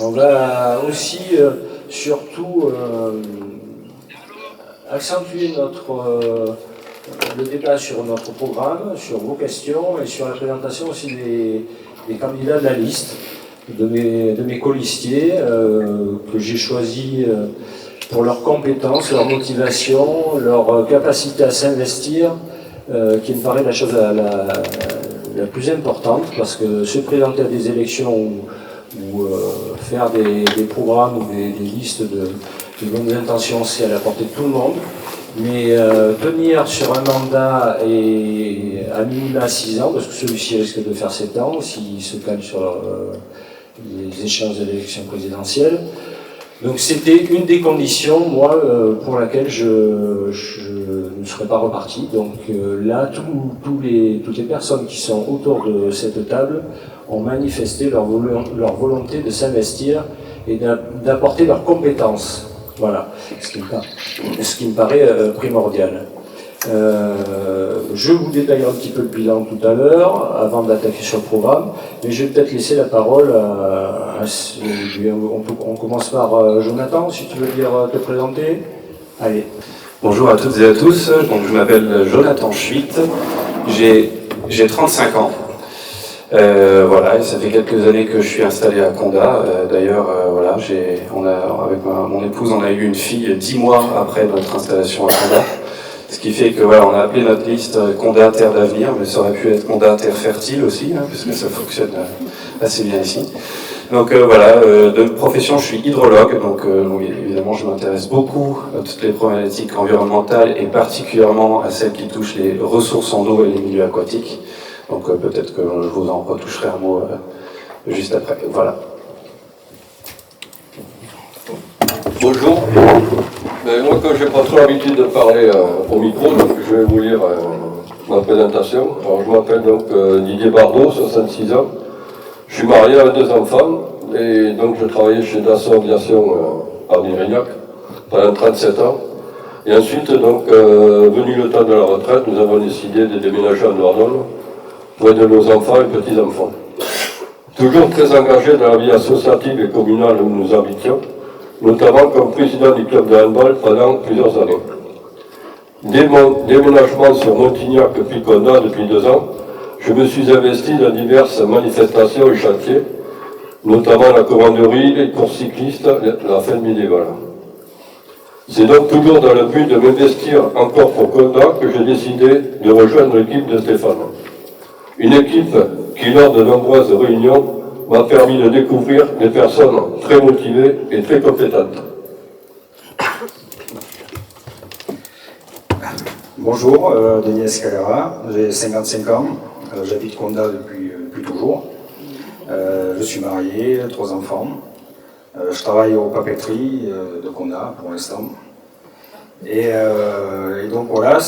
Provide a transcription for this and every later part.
On va aussi surtout accentuer le débat sur notre programme, sur vos questions et sur la présentation aussi des candidats de la liste, de mes colistiers que j'ai choisis pour leurs compétences, leur motivation, leur capacité à s'investir, qui me paraît la chose la plus importante, parce que se présenter à des élections ou faire des programmes ou des listes de bonnes intentions, c'est à la portée de tout le monde. Mais tenir sur un mandat et à minima 6 ans, parce que celui-ci risque de faire 7 ans, s'il se calme sur les échéances de l'élection présidentielle. Donc c'était une des conditions, moi, pour laquelle je ne serais pas reparti. Donc là, toutes les personnes qui sont autour de cette table ont manifesté leur volonté de s'investir et d'apporter leurs compétences. Voilà, ce qui me paraît primordial. Je vous détaillerai un petit peu le bilan tout à l'heure, avant d'attaquer sur le programme, mais je vais peut-être laisser la parole on commence par Jonathan, si tu veux te présenter. Allez. Bonjour à toutes et à tous, donc je m'appelle Jonathan Schwitt, j'ai 35 ans. Voilà, et ça fait quelques années que je suis installé à Condat. D'ailleurs, voilà, avec mon épouse, on a eu une fille 10 mois après notre installation à Condat. Ce qui fait que voilà, on a appelé notre liste Condat Terre d'Avenir, mais ça aurait pu être Condat Terre Fertile aussi, hein, parce que ça fonctionne assez bien ici. Donc voilà, de profession, je suis hydrologue, donc évidemment, je m'intéresse beaucoup à toutes les problématiques environnementales et particulièrement à celles qui touchent les ressources en eau et les milieux aquatiques. Donc peut-être que je vous en retoucherai un mot juste après. Voilà. Bonjour. Moi, comme je n'ai pas trop l'habitude de parler au micro, donc je vais vous lire ma présentation. Alors, je m'appelle donc Didier Bardot, 66 ans. Je suis marié avec 2 enfants et donc je travaillais chez Dassault Aviation à Mérignac pendant 37 ans. Et ensuite, donc, venu le temps de la retraite, nous avons décidé de déménager en Dordogne pour aider nos enfants et petits-enfants. Toujours très engagé dans la vie associative et communale où nous habitions, notamment comme président du club de handball pendant plusieurs années. Dès mon déménagement sur Montignac puis Condat depuis 2 ans, je me suis investi dans diverses manifestations et chantiers, notamment la commanderie, les courses cyclistes, la fête médiévale. C'est donc toujours dans le but de m'investir encore pour Condat que j'ai décidé de rejoindre l'équipe de Stéphane. Une équipe qui, lors de nombreuses réunions, m'a permis de découvrir des personnes très motivées et très compétentes. Bonjour, Denis Escalera, j'ai 55 ans, j'habite Condat depuis toujours. Je suis marié, 3 enfants. Je travaille aux papeteries de Condat pour l'instant. Et donc voilà,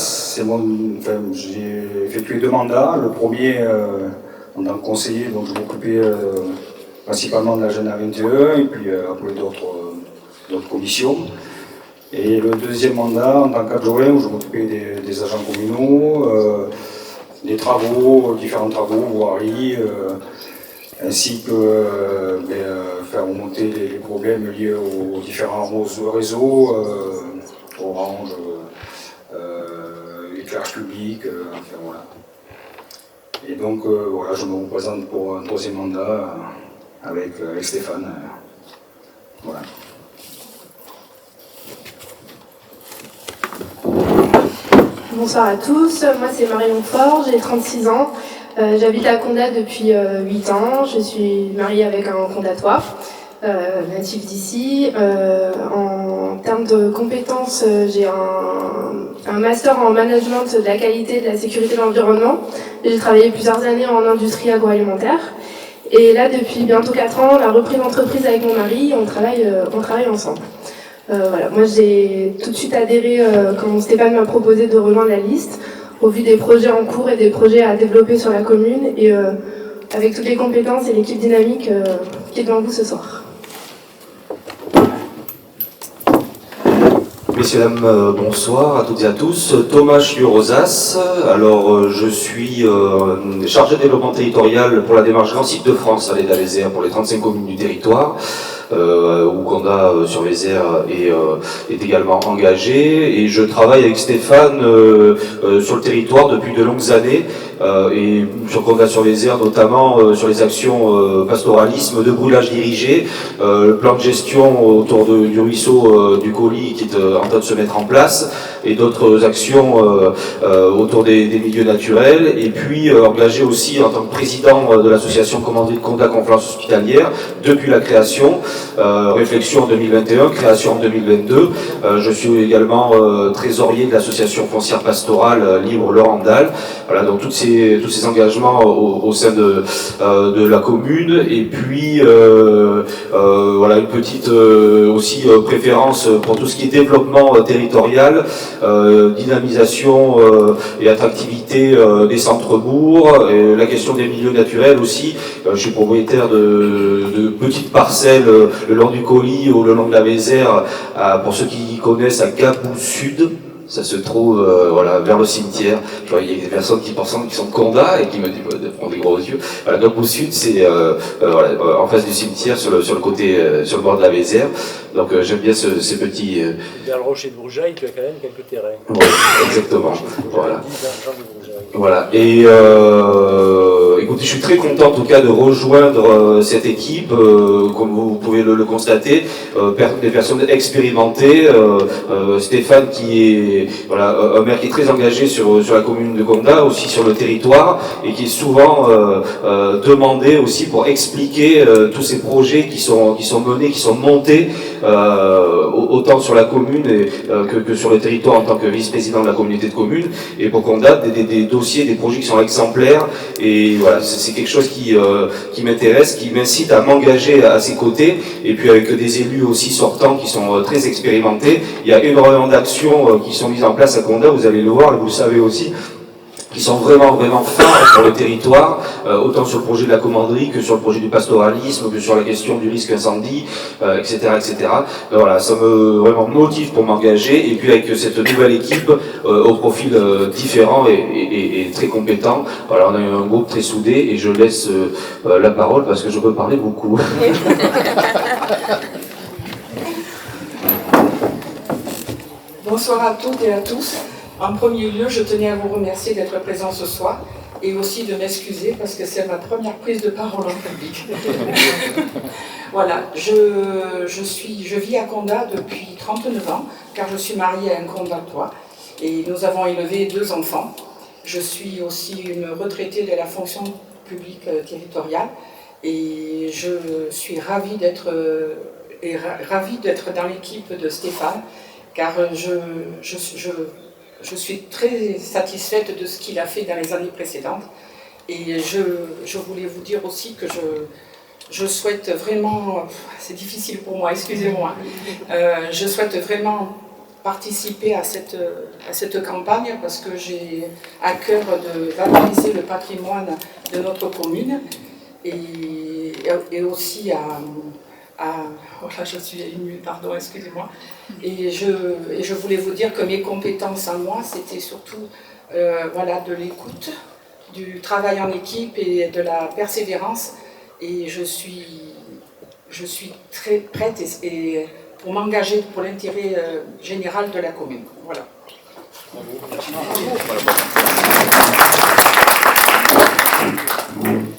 j'ai effectué 2 mandats. Le premier en tant que conseiller, donc je m'occupais principalement de la Jeune 21 et puis après d'autres commissions. Et le deuxième mandat en tant qu'adjoint où je m'occupais des agents communaux, des travaux, différents travaux, voiries, ainsi que faire remonter les problèmes liés aux différents réseaux, Orange, éclairage public, enfin voilà. Et donc voilà, je me représente pour un 3e mandat avec Stéphane. Voilà. Bonsoir à tous, moi c'est Marion Faure, j'ai 36 ans, j'habite à Condat depuis 8 ans, je suis mariée avec un condatois, natif d'ici. En termes de compétences, j'ai un master en management de la qualité, de la sécurité de l'environnement. J'ai travaillé plusieurs années en industrie agroalimentaire. Et là, depuis bientôt 4 ans, on a repris l'entreprise avec mon mari, on travaille ensemble. Voilà. Moi, j'ai tout de suite adhéré quand Stéphane m'a proposé de rejoindre la liste, au vu des projets en cours et des projets à développer sur la commune, et avec toutes les compétences et l'équipe dynamique qui est devant vous ce soir. Messieurs, dames, bonsoir à toutes et à tous. Thomas Chiurosas. Alors, je suis chargé de développement territorial pour la démarche Grand Site de France à l'État-les-Airs pour les 35 communes du territoire. où Condat sur Vézère est également engagé. Et je travaille avec Stéphane sur le territoire depuis de longues années, et sur Condat sur Vézère notamment sur les actions pastoralisme de brûlage dirigé, le plan de gestion autour du ruisseau du Colis qui est en train de se mettre en place, et d'autres actions autour des milieux naturels, et puis engagé aussi en tant que président de l'association Commanderie de Condat Conflans Hospitalière depuis la création, réflexion en 2021, création en 2022. Je suis également trésorier de l'association foncière pastorale Libre Le Randal. Voilà, donc tous ces engagements au sein de la commune, et puis voilà, une petite aussi préférence pour tout ce qui est développement territorial, dynamisation et attractivité des centres-bourgs, et la question des milieux naturels aussi. Je suis propriétaire de petites parcelles le long du Colis ou le long de la Vézère, pour ceux qui connaissent, à Gabou Sud. Ça se trouve voilà, vers le cimetière. Je vois, il y a des personnes qui pensent qu'ils sont de Condat et qui me font des gros yeux. Voilà, Gabou Sud, c'est voilà, en face du cimetière, sur le côté, sur le bord de la Vézère. Donc j'aime bien ces petits... Vers le rocher de Bourjaille, tu as quand même quelques terrains. Ouais, exactement. Voilà. Voilà. Et écoutez, je suis très content en tout cas de rejoindre cette équipe, comme vous pouvez le constater, des personnes expérimentées. Stéphane qui est voilà, un maire qui est très engagé sur la commune de Condat, aussi sur le territoire, et qui est souvent demandé aussi pour expliquer tous ces projets qui sont menés, qui sont montés, autant sur la commune que sur le territoire en tant que vice-président de la communauté de communes, et pour Condat, des dossiers, des projets qui sont exemplaires. Et voilà, c'est quelque chose qui m'intéresse, qui m'incite à m'engager à ses côtés, et puis avec des élus aussi sortants qui sont très expérimentés. Il y a énormément d'actions qui sont mises en place à Condat, vous allez le voir, et vous le savez aussi, qui sont vraiment phares pour le territoire, autant sur le projet de la commanderie que sur le projet du pastoralisme, que sur la question du risque incendie, etc., etc. Donc voilà, ça me vraiment motive pour m'engager, et puis avec cette nouvelle équipe au profil différent et très compétent. Voilà, on a un groupe très soudé, et je laisse la parole parce que je peux parler beaucoup. Bonsoir à toutes et à tous. En premier lieu, je tenais à vous remercier d'être présents ce soir, et aussi de m'excuser parce que c'est ma première prise de parole en public. Voilà, je vis à Condat depuis 39 ans, car je suis mariée à un condatois, et nous avons élevé 2 enfants. Je suis aussi une retraitée de la fonction publique territoriale, et je suis ravie d'être dans l'équipe de Stéphane, car je suis très satisfaite de ce qu'il a fait dans les années précédentes. Et je voulais vous dire aussi que je souhaite vraiment, c'est difficile pour moi, excusez-moi, je souhaite vraiment participer à cette campagne, parce que j'ai à cœur de valoriser le patrimoine de notre commune, et aussi voilà, je suis émue, pardon, excusez-moi. Et je voulais vous dire que mes compétences à moi, c'était surtout voilà, de l'écoute, du travail en équipe et de la persévérance. Et je suis très prête pour m'engager pour l'intérêt général de la commune. Voilà.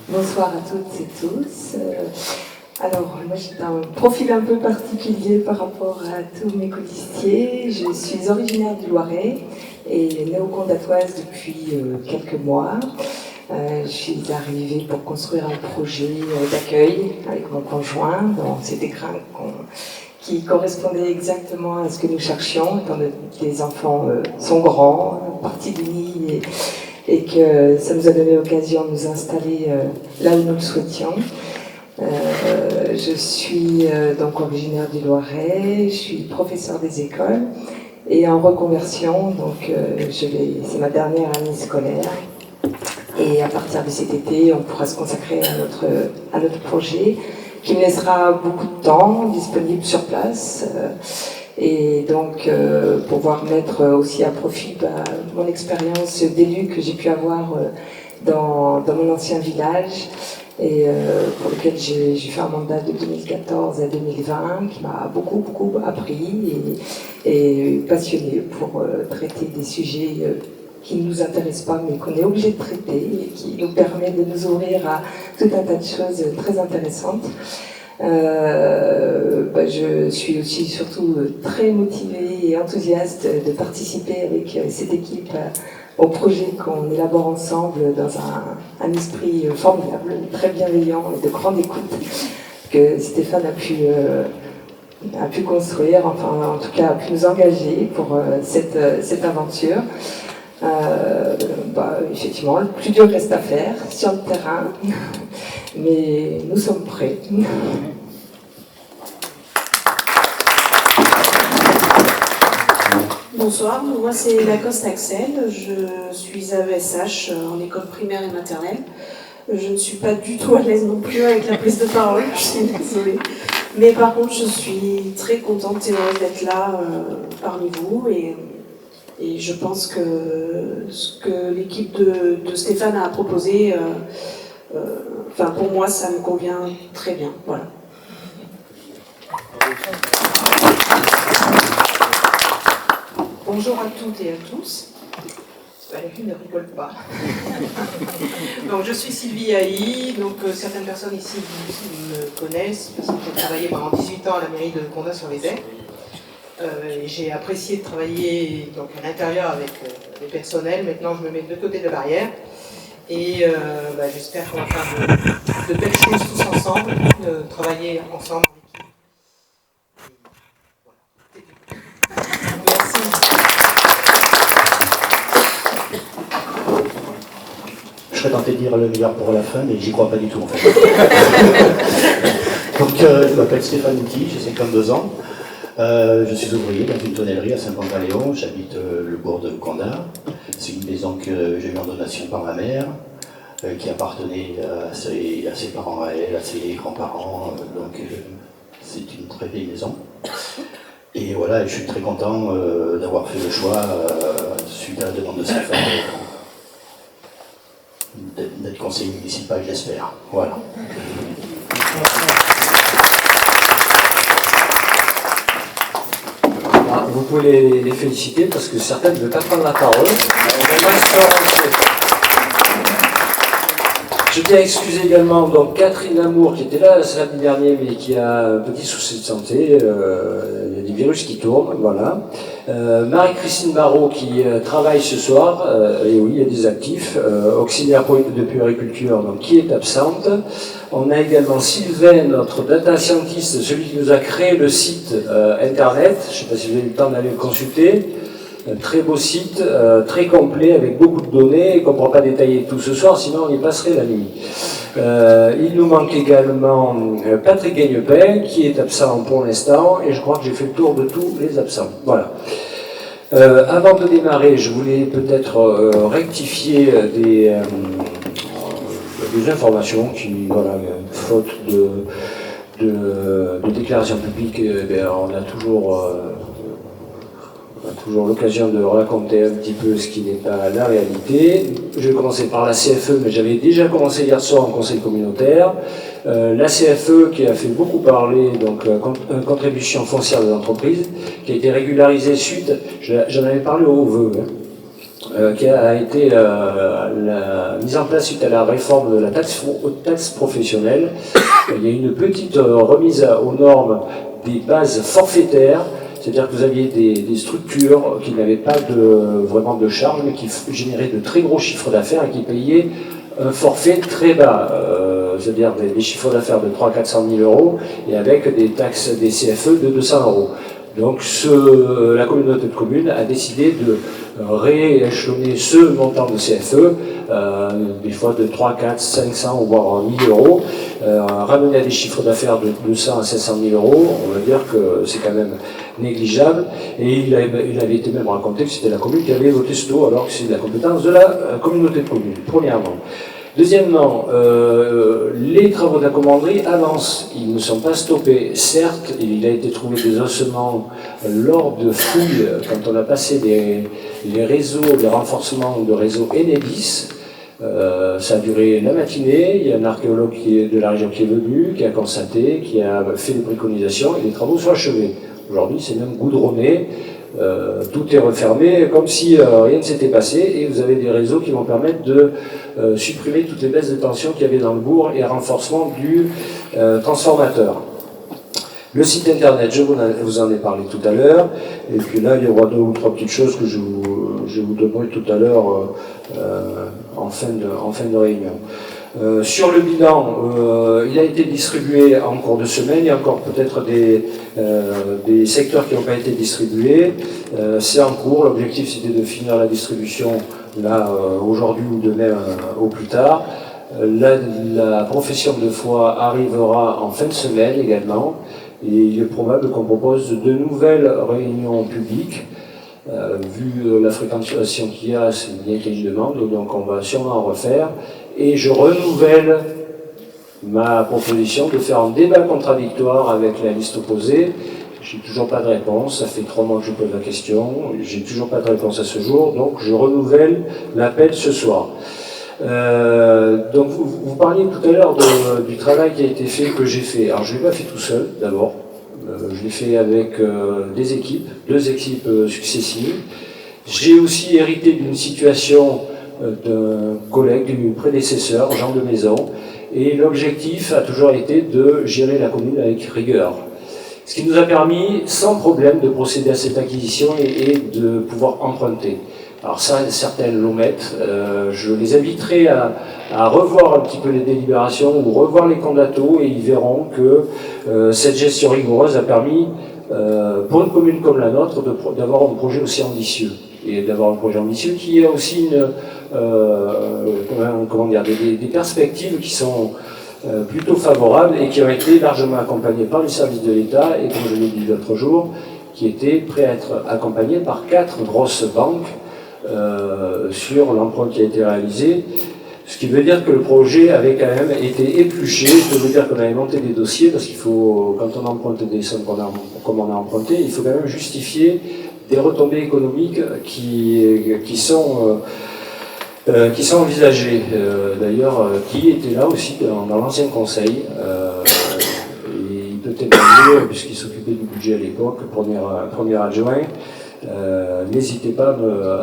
Bonsoir à toutes et tous. Alors, moi j'ai un profil un peu particulier par rapport à tous mes colistiers. Je suis originaire du Loiret et néo-condatoise depuis quelques mois. Je suis arrivée pour construire un projet d'accueil avec mon conjoint. Bon, c'était qui correspondait exactement à ce que nous cherchions, étant donné que les enfants sont grands, partis du nid, et que ça nous a donné l'occasion de nous installer là où nous le souhaitions. Je suis donc originaire du Loiret, je suis professeure des écoles et en reconversion, donc c'est ma dernière année scolaire. Et à partir de cet été, on pourra se consacrer à notre projet qui me laissera beaucoup de temps disponible sur place. Et donc pouvoir mettre aussi à profit mon expérience d'élu que j'ai pu avoir dans mon ancien village, et pour lequel j'ai fait un mandat de 2014 à 2020 qui m'a beaucoup appris et passionné pour traiter des sujets qui ne nous intéressent pas mais qu'on est obligé de traiter et qui nous permet de nous ouvrir à tout un tas de choses très intéressantes. Je suis aussi surtout très motivée et enthousiaste de participer avec cette équipe au projet qu'on élabore ensemble dans un esprit formidable, très bienveillant et de grande écoute que Stéphane a pu construire, enfin en tout cas a pu nous engager pour cette aventure. Effectivement, le plus dur reste à faire sur le terrain, mais nous sommes prêts. Bonsoir, moi c'est Lacoste Axel, je suis AESH en école primaire et maternelle. Je ne suis pas du tout à l'aise non plus avec la prise de parole, je suis désolée. Mais par contre, je suis très contente et heureuse d'être là parmi vous et je pense que ce que l'équipe de Stéphane a proposé, pour moi, ça me convient très bien. Voilà. Bonjour à toutes et à tous. Valérie ne rigole pas. Donc, je suis Sylvie Haï. Donc, certaines personnes ici me connaissent parce que j'ai travaillé pendant 18 ans à la mairie de Condat-sur-Vézère. J'ai apprécié de travailler donc, à l'intérieur avec les personnels. Maintenant, je me mets de l'autre côté de la barrière. Et j'espère qu'on va faire de belles choses tous ensemble, travailler ensemble. Je serais tenté de dire le meilleur pour la fin, mais j'y crois pas du tout en fait. Donc, je m'appelle Stéphane Outi, j'ai 52 ans. Je suis ouvrier dans une tonnellerie à Saint-Pantaléon, j'habite le bourg de Condat. C'est une maison que j'ai eue en donation par ma mère, qui appartenait à ses parents à elle, à ses grands-parents. Donc, c'est une très vieille maison. Et voilà, je suis très content d'avoir fait le choix, suite à la demande de sa femme, d'être conseiller municipal, j'espère. Voilà. Vous pouvez les féliciter parce que certaines ne veulent pas prendre la parole. Je tiens à excuser également donc, Catherine Lamour qui était là samedi dernier mais qui a un petit souci de santé. Il y a des virus qui tournent, voilà. Marie-Christine Barrault qui travaille ce soir, et oui, il y a des actifs, auxiliaire de puériculture, donc qui est absente. On a également Sylvain, notre data scientist, celui qui nous a créé le site internet. Je ne sais pas si vous avez eu le temps d'aller le consulter. Un très beau site, très complet, avec beaucoup de données, qu'on ne pourra pas détailler tout ce soir, sinon on y passerait la nuit. Il nous manque également Patrick Gagnepin, qui est absent pour l'instant, et je crois que j'ai fait le tour de tous les absents. Voilà. Avant de démarrer, je voulais peut-être rectifier des informations qui, voilà, faute de déclaration publique, on a toujours l'occasion de raconter un petit peu ce qui n'est pas la réalité. Je vais commencer par la CFE, mais j'avais déjà commencé hier soir en conseil communautaire. La CFE qui a fait beaucoup parler, donc contribution foncière des entreprises, qui a été régularisée suite, j'en avais parlé au vœu, qui a été la mise en place suite à la réforme de la taxe professionnelle. Il y a une petite remise aux normes des bases forfaitaires. C'est-à-dire que vous aviez des structures qui n'avaient pas vraiment de charges, mais qui généraient de très gros chiffres d'affaires et qui payaient un forfait très bas. C'est-à-dire des chiffres d'affaires de 300 000 à 400 000 euros et avec des taxes des CFE de 200 euros. Donc la communauté de communes a décidé de rééchelonner ce montant de CFE, des fois de 3, 4, 500 voire 1000 euros, ramener à des chiffres d'affaires de 200 à 500 000 euros, on va dire que c'est quand même négligeable. Et il avait été même raconté que c'était la commune qui avait voté ce taux, alors que c'est la compétence de la communauté de communes, premièrement. Deuxièmement, les travaux de la commanderie avancent, ils ne sont pas stoppés. Certes, il a été trouvé des ossements lors de fouilles, quand on a passé les réseaux de renforcement de réseau Enedis, Ça a duré la matinée, il y a un archéologue de la région qui est venu, qui a constaté, qui a fait des préconisations et les travaux sont achevés. Aujourd'hui, c'est même goudronné, tout est refermé comme si rien ne s'était passé et vous avez des réseaux qui vont permettre de supprimer toutes les baisses de tension qu'il y avait dans le bourg et un renforcement du transformateur. Le site internet, je vous en ai parlé tout à l'heure, et puis là, il y aura 2 ou 3 petites choses que je vous donnerai tout à l'heure en fin de réunion. Sur le bilan, il a été distribué en cours de semaine, il y a encore peut-être des secteurs qui n'ont pas été distribués. C'est en cours, l'objectif c'était de finir la distribution là aujourd'hui ou demain au plus tard. La profession de foi arrivera en fin de semaine également. Et il est probable qu'on propose de nouvelles réunions publiques. Vu la fréquentation qu'il y a, c'est bien qu'il y ait une demande, donc on va sûrement en refaire. Et je renouvelle ma proposition de faire un débat contradictoire avec la liste opposée. J'ai toujours pas de réponse, ça fait 3 mois que je pose la question, j'ai toujours pas de réponse à ce jour, donc je renouvelle l'appel ce soir. Donc vous parliez tout à l'heure du travail qui a été fait, que j'ai fait. Alors je ne l'ai pas fait tout seul d'abord, je l'ai fait avec des équipes, 2 équipes successives. J'ai aussi hérité d'une situation d'un collègue, du prédécesseur, Jean de Maison, et l'objectif a toujours été de gérer la commune avec rigueur. Ce qui nous a permis, sans problème, de procéder à cette acquisition et de pouvoir emprunter. Alors ça, certains l'omettent. Je les inviterai à revoir un petit peu les délibérations ou revoir les condatos et ils verront que cette gestion rigoureuse a permis, pour une commune comme la nôtre, d'avoir un projet aussi ambitieux. Et d'avoir un projet ambitieux qui a aussi des perspectives qui sont plutôt favorables et qui ont été largement accompagnées par les services de l'État et, comme je l'ai dit l'autre jour, qui étaient prêts à être accompagnés par 4 grosses banques sur l'emprunt qui a été réalisé, ce qui veut dire que le projet avait quand même été épluché. Je veux dire qu'on avait monté des dossiers parce qu'il faut, quand on emprunte des sommes comme on a emprunté, il faut quand même justifier des retombées économiques qui sont envisagées. D'ailleurs, qui était là aussi dans l'ancien conseil. Et il peut témoigner, puisqu'il s'occupait du budget à l'époque, premier adjoint. N'hésitez pas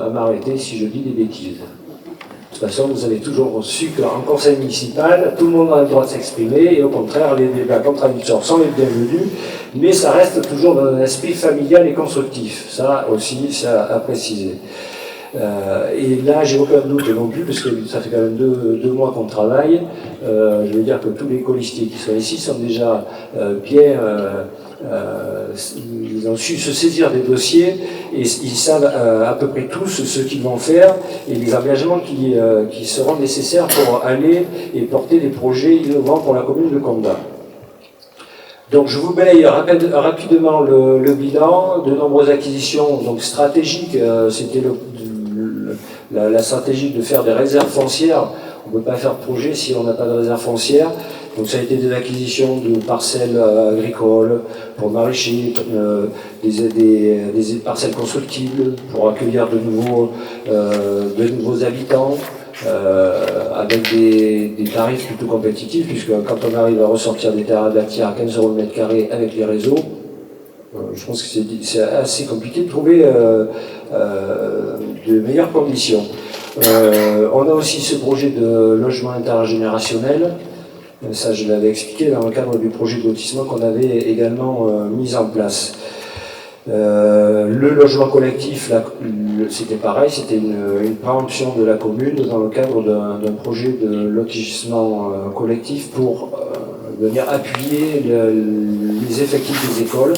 à m'arrêter si je dis des bêtises. De toute façon, vous avez toujours su qu'en conseil municipal, tout le monde a le droit de s'exprimer, et au contraire, les débats contradictoires sont les bienvenus, mais ça reste toujours dans un esprit familial et constructif. Ça aussi, ça à préciser. Et là, j'ai aucun doute non plus, parce que ça fait quand même 2 mois qu'on travaille. Je veux dire que tous les colistiers qui sont ici sont déjà bien... ils ont su se saisir des dossiers et ils savent à peu près tous ce qu'ils vont faire et les engagements qui seront nécessaires pour aller et porter des projets innovants pour la commune de Condat. Donc je vous balaye rapidement le bilan. De nombreuses acquisitions donc stratégiques, c'était la stratégie de faire des réserves foncières. On ne peut pas faire de projet si on n'a pas de réserve foncière. Donc ça a été des acquisitions de parcelles agricoles pour maraîchers, des parcelles constructibles pour accueillir de nouveaux habitants, avec des tarifs plutôt compétitifs, puisque quand on arrive à ressortir des terrains bâtis à 15 € le mètre carré avec les réseaux, je pense que c'est assez compliqué de trouver de meilleures conditions. On a aussi ce projet de logement intergénérationnel. Ça, je l'avais expliqué dans le cadre du projet de lotissement qu'on avait également mis en place. Le logement collectif, c'était pareil, c'était une préemption de la commune dans le cadre d'un projet de lotissement collectif pour venir appuyer les effectifs des écoles.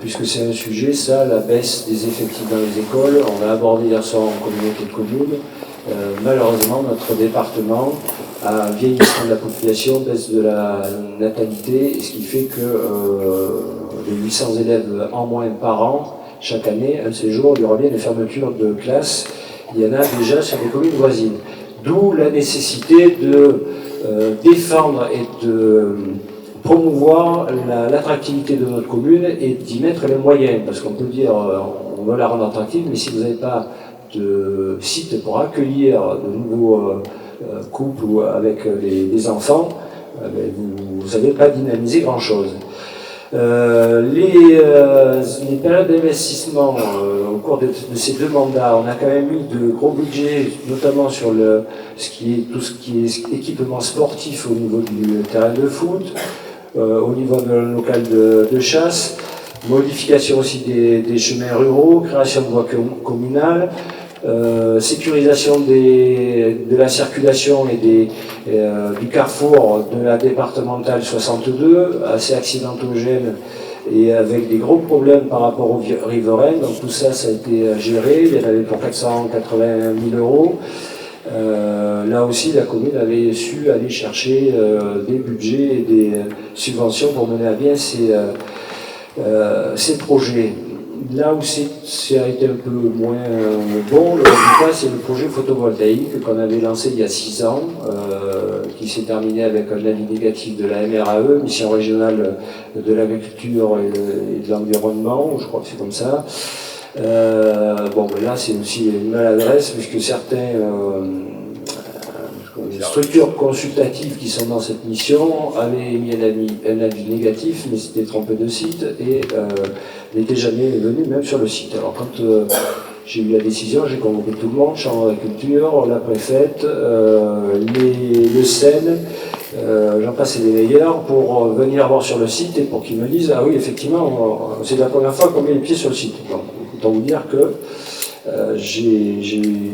Puisque c'est un sujet, ça, la baisse des effectifs dans les écoles, on l'a abordé hier soir en communauté de communes. Malheureusement, notre département a vieillissement de la population, baisse de la natalité, ce qui fait que les 800 élèves en moins par an, chaque année, un de ces jours, il y aura bien des fermetures de classes. Il y en a déjà sur les communes voisines. D'où la nécessité de défendre et de promouvoir l'attractivité de notre commune et d'y mettre les moyens. Parce qu'on peut dire, on veut la rendre attractive, mais si vous n'avez pas de sites pour accueillir de nouveaux couples ou avec des enfants, vous n'avez pas dynamisé grand-chose. Les périodes d'investissement au cours de ces 2 mandats, on a quand même eu de gros budgets, notamment sur tout ce qui est équipement sportif au niveau du terrain de foot, au niveau d'un local de chasse, modification aussi des chemins ruraux, création de voies communales, sécurisation de la circulation et du carrefour de la départementale 62, assez accidentogène et avec des gros problèmes par rapport aux riverains. Donc tout ça, ça a été géré. Il y en avait pour 480 000 euros. Là aussi, la commune avait su aller chercher des budgets et des subventions pour mener à bien ces projets. Là où ça a été un peu moins bon, le résultat, c'est le projet photovoltaïque qu'on avait lancé il y a 6 ans, qui s'est terminé avec un avis négatif de la MRAE, Mission régionale de l'agriculture et de l'environnement, je crois que c'est comme ça. Là, c'est aussi une maladresse, puisque certaines structures consultatives qui sont dans cette mission avaient émis un avis négatif, mais c'était trompé de site et n'était jamais venu même sur le site. Alors quand j'ai eu la décision, j'ai convoqué tout le monde, chambre d'agriculture, la préfète, le SEN, j'en passe et des meilleurs, pour venir voir sur le site et pour qu'ils me disent « Ah oui, effectivement, c'est la première fois qu'on met les pieds sur le site ». Donc, autant vous dire que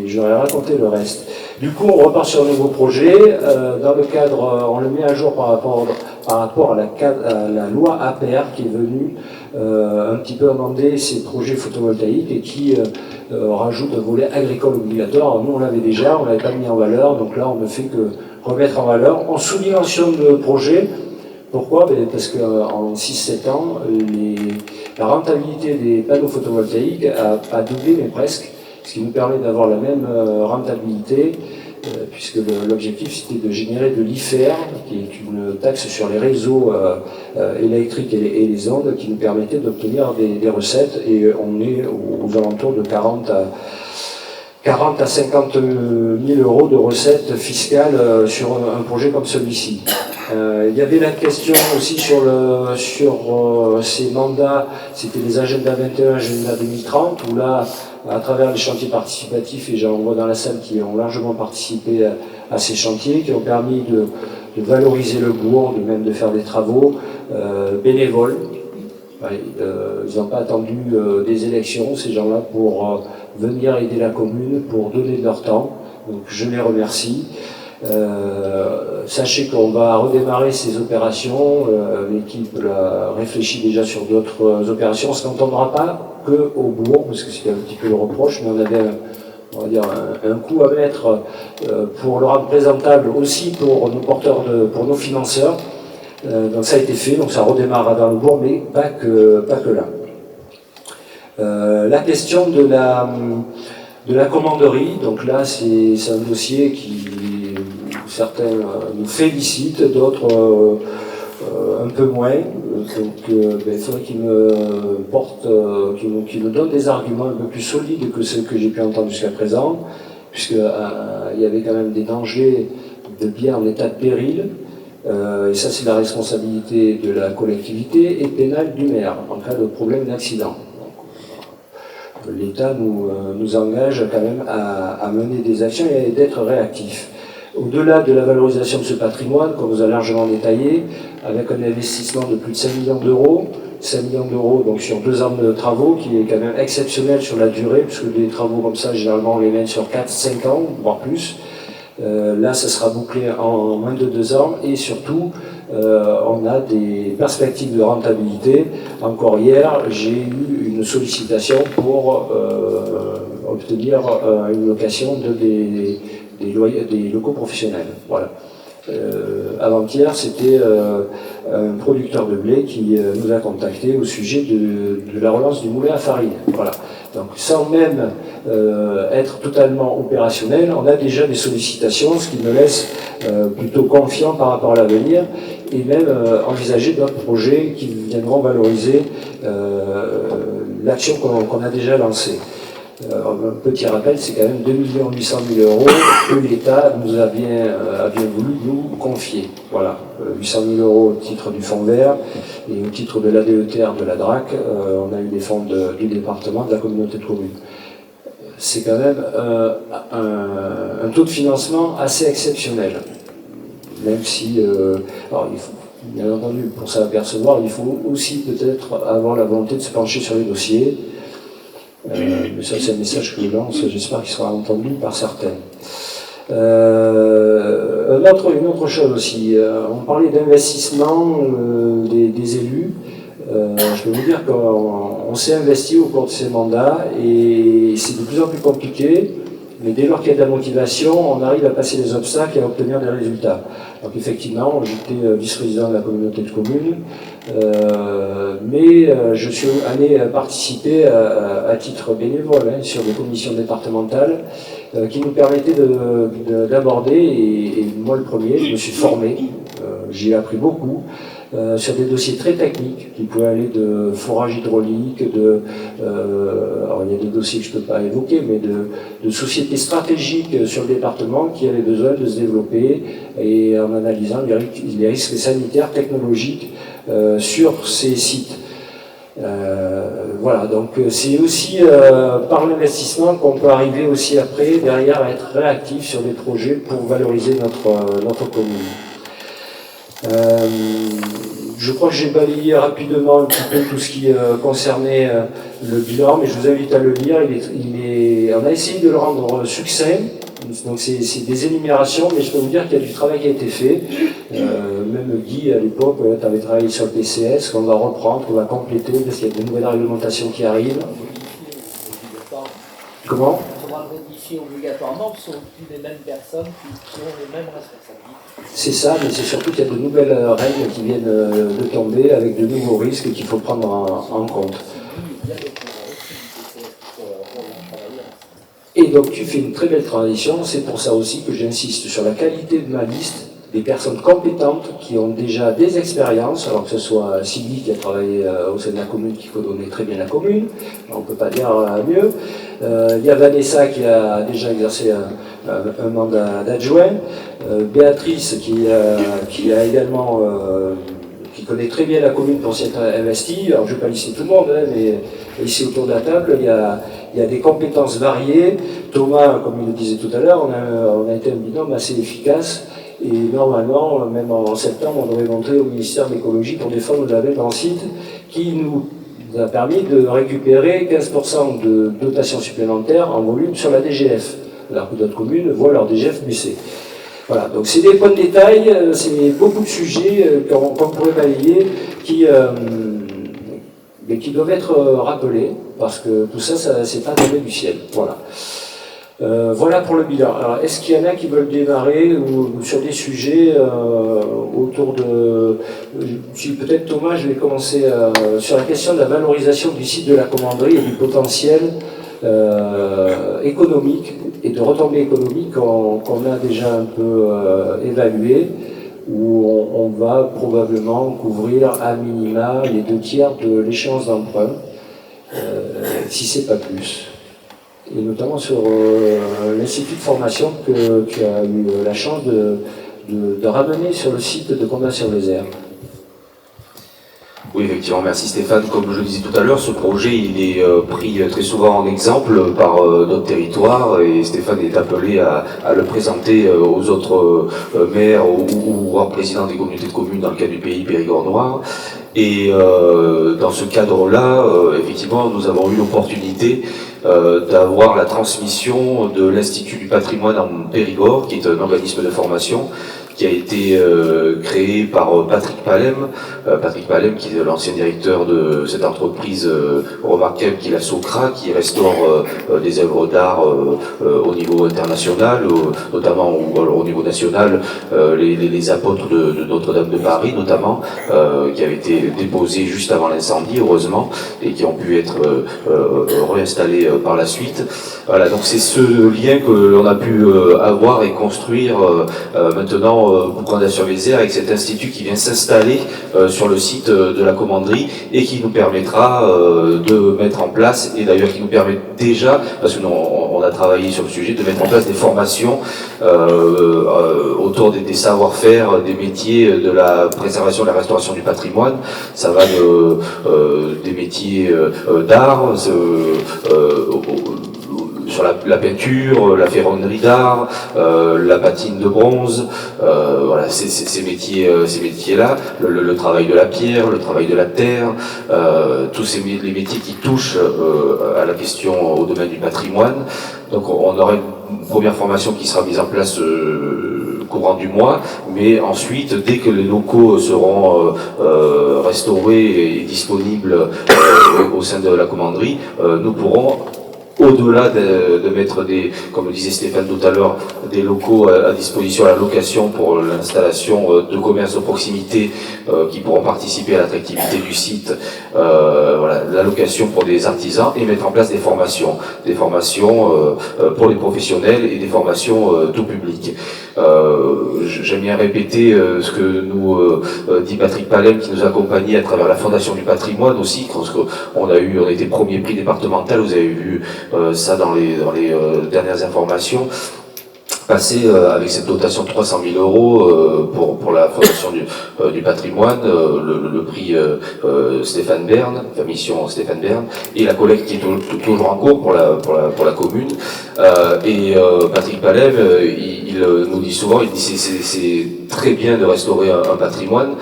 j'aurais raconté le reste. Du coup, on repart sur un nouveau projet. Dans le cadre, on le met à jour par rapport à la loi APR qui est venue un petit peu amender ces projets photovoltaïques et qui rajoute un volet agricole obligatoire. Alors, nous, on l'avait déjà, on ne l'avait pas mis en valeur, donc là, on ne fait que remettre en valeur. On sous-dimensionne le projet. Pourquoi? Parce qu'en 6-7 ans, la rentabilité des panneaux photovoltaïques a doublé, mais presque, ce qui nous permet d'avoir la même rentabilité, puisque l'objectif c'était de générer de l'IFER, qui est une taxe sur les réseaux électriques et les ondes, qui nous permettait d'obtenir des recettes, et on est aux alentours de 40 à 50 000 euros de recettes fiscales sur un projet comme celui-ci. Il y avait la question aussi sur ces mandats, c'était les agendas 21, agenda 2030, où là, à travers les chantiers participatifs, et j'en vois dans la salle qui ont largement participé à ces chantiers, qui ont permis de valoriser le bourg, de faire des travaux bénévoles. Ils n'ont pas attendu des élections, ces gens-là, pour venir aider la commune, pour donner de leur temps. Donc je les remercie. Sachez qu'on va redémarrer ces opérations, l'équipe réfléchit déjà sur d'autres opérations, on ne s'entendra pas qu'au bourg, parce que c'était un petit peu le reproche, mais on avait on va dire un coup à mettre pour le rendre présentable aussi pour nos porteurs, pour nos financeurs. Donc ça a été fait, donc ça redémarrera dans le bourg, mais pas que là. La question de la commanderie, donc là c'est un dossier qui certains nous félicitent, d'autres un peu moins. Donc il faudrait qu'ils me portent, qu'ils nous donnent des arguments un peu plus solides que ceux que j'ai pu entendre jusqu'à présent, puisqu'il y avait quand même des dangers de biens en état de péril. Et ça, c'est la responsabilité de la collectivité et pénale du maire en cas de problème d'accident. L'État nous engage quand même à mener des actions et d'être réactif. Au-delà de la valorisation de ce patrimoine, qu'on nous a largement détaillé, avec un investissement de plus de 5 millions d'euros, 5 millions d'euros donc sur 2 ans de travaux, qui est quand même exceptionnel sur la durée, puisque des travaux comme ça, généralement, on les mène sur 4-5 ans, voire plus. Là, ça sera bouclé en moins de 2 ans et surtout, on a des perspectives de rentabilité. Encore hier, j'ai eu une sollicitation pour obtenir une location des locaux professionnels. Voilà. Avant-hier, c'était un producteur de blé qui nous a contacté au sujet de la relance du moulin à farine. Voilà. Donc, sans même être totalement opérationnel, on a déjà des sollicitations, ce qui me laisse plutôt confiant par rapport à l'avenir, et même envisager d'autres projets qui viendront valoriser l'action qu'on a déjà lancée. Un petit rappel, c'est quand même 2 800 000 € que l'État nous a bien voulu nous confier. Voilà, 800 000 € au titre du fonds vert et au titre de la DETR de la DRAC, on a eu des fonds du département, de la communauté de communes. C'est quand même un taux de financement assez exceptionnel. Même si, alors il faut, bien entendu, pour s'apercevoir, il faut aussi peut-être avoir la volonté de se pencher sur les dossiers. Mais ça, c'est un message que je lance, j'espère qu'il sera entendu par certains. Une autre chose aussi, on parlait d'investissement des élus. Je peux vous dire qu'on s'est investi au cours de ces mandats et c'est de plus en plus compliqué. Mais dès lors qu'il y a de la motivation, on arrive à passer les obstacles et à obtenir des résultats. Donc effectivement, j'étais vice-président de la communauté de communes, mais je suis allé participer à titre bénévole sur des commissions départementales qui nous permettaient d'aborder, et moi le premier, je me suis formé, j'y ai appris beaucoup, sur des dossiers très techniques qui pouvaient aller de forage hydraulique, alors il y a des dossiers que je ne peux pas évoquer, mais de sociétés stratégiques sur le département qui avaient besoin de se développer et en analysant les risques sanitaires, technologiques sur ces sites. Voilà, donc c'est aussi par l'investissement qu'on peut arriver aussi après, derrière, à être réactif sur des projets pour valoriser notre commune. Je crois que j'ai balayé rapidement un petit peu tout ce qui concernait le bilan, mais je vous invite à le lire. On a essayé de le rendre succinct, donc c'est des énumérations, mais je peux vous dire qu'il y a du travail qui a été fait. Même Guy, à l'époque, tu avais travaillé sur le PCS, qu'on va reprendre, qu'on va compléter, parce qu'il y a de nouvelles réglementations qui arrivent. Comment ? Obligatoirement, ce sont les mêmes personnes qui ont les mêmes responsabilités. C'est ça, mais c'est surtout qu'il y a de nouvelles règles qui viennent de tomber avec de nouveaux risques qu'il faut prendre en compte. Et donc tu fais une très belle transition, c'est pour ça aussi que j'insiste sur la qualité de ma liste, des personnes compétentes qui ont déjà des expériences, alors que ce soit Sylvie qui a travaillé au sein de la commune, qui connaît très bien la commune, on ne peut pas dire mieux. Il y a Vanessa qui a déjà exercé un mandat d'adjoint, Béatrice qui a également qui connaît très bien la commune pour s'être investie. Alors je ne vais pas lister tout le monde, mais ici autour de la table, il y a des compétences variées. Thomas, comme il le disait tout à l'heure, on a été un binôme assez efficace. Et normalement, même en septembre, on devrait montrer au ministère de l'écologie pour défendre le label dans le site qui nous a permis de récupérer 15% de dotation supplémentaire en volume sur la DGF, alors que d'autres communes voient leur DGF baisser. Voilà, donc c'est des points de détail, c'est beaucoup de sujets qu'on pourrait balayer mais qui doivent être rappelés, parce que tout ça, c'est pas tombé du ciel. Voilà. Voilà pour le bilan. Alors, est-ce qu'il y en a qui veulent démarrer ou sur des sujets autour de... Si peut-être Thomas, je vais commencer sur la question de la valorisation du site de la commanderie et du potentiel économique et de retombées économiques qu'on a déjà un peu évalué, où on va probablement couvrir à minima les 2/3 de l'échéance d'emprunt, si c'est pas plus. Et notamment sur l'institut de formation que tu as eu la chance de ramener sur le site de Condat-sur-Vézère. Oui, effectivement, merci Stéphane. Comme je le disais tout à l'heure, ce projet il est pris très souvent en exemple par d'autres territoires et Stéphane est appelé à le présenter aux autres maires ou présidents des communautés de communes dans le cas du pays Périgord Noir. Et dans ce cadre-là, effectivement, nous avons eu l'opportunité d'avoir la transmission de l'Institut du patrimoine en Périgord, qui est un organisme de formation qui a été créé par Patrick Palem, qui est l'ancien directeur de cette entreprise remarquable qui est la Socra, qui restaure des œuvres d'art au niveau international, notamment au niveau national, les apôtres de Notre-Dame de Paris, notamment, qui avaient été déposés juste avant l'incendie, heureusement, et qui ont pu être réinstallés par la suite. Voilà, donc c'est ce lien que l'on a pu avoir et construire maintenant notamment pour Condat-sur-Vézère, avec cet institut qui vient s'installer sur le site de la commanderie et qui nous permettra de mettre en place, et d'ailleurs qui nous permet déjà, parce que nous on a travaillé sur le sujet, de mettre en place des formations autour des savoir-faire, des métiers de la préservation et de la restauration du patrimoine. Ça va des métiers d'art, sur la peinture, la ferronnerie d'art, la patine de bronze, voilà, ces métiers-là, le travail de la pierre, le travail de la terre, tous les métiers qui touchent à la question, au domaine du patrimoine. Donc on aura une première formation qui sera mise en place courant du mois, mais ensuite, dès que les locaux seront restaurés et disponibles au sein de la commanderie, nous pourrons, au-delà de mettre comme le disait Stéphane tout à l'heure, des locaux à disposition à la location pour l'installation de commerces de proximité qui pourront participer à l'attractivité du site, voilà, la location pour des artisans, et mettre en place des formations pour les professionnels et des formations tout public. J'aime bien répéter ce que nous dit Patrick Palem, qui nous a accompagnés à travers la Fondation du patrimoine aussi, parce qu'on a été premier prix départemental, vous avez vu ça dans les dernières informations, passer avec cette dotation de 300 000 euros pour la Fondation du patrimoine, le prix Stéphane Bern, la mission Stéphane Bern, et la collecte qui est toujours en cours pour la commune. Et Patrick Palem, il nous dit souvent, il dit c'est très bien de restaurer un patrimoine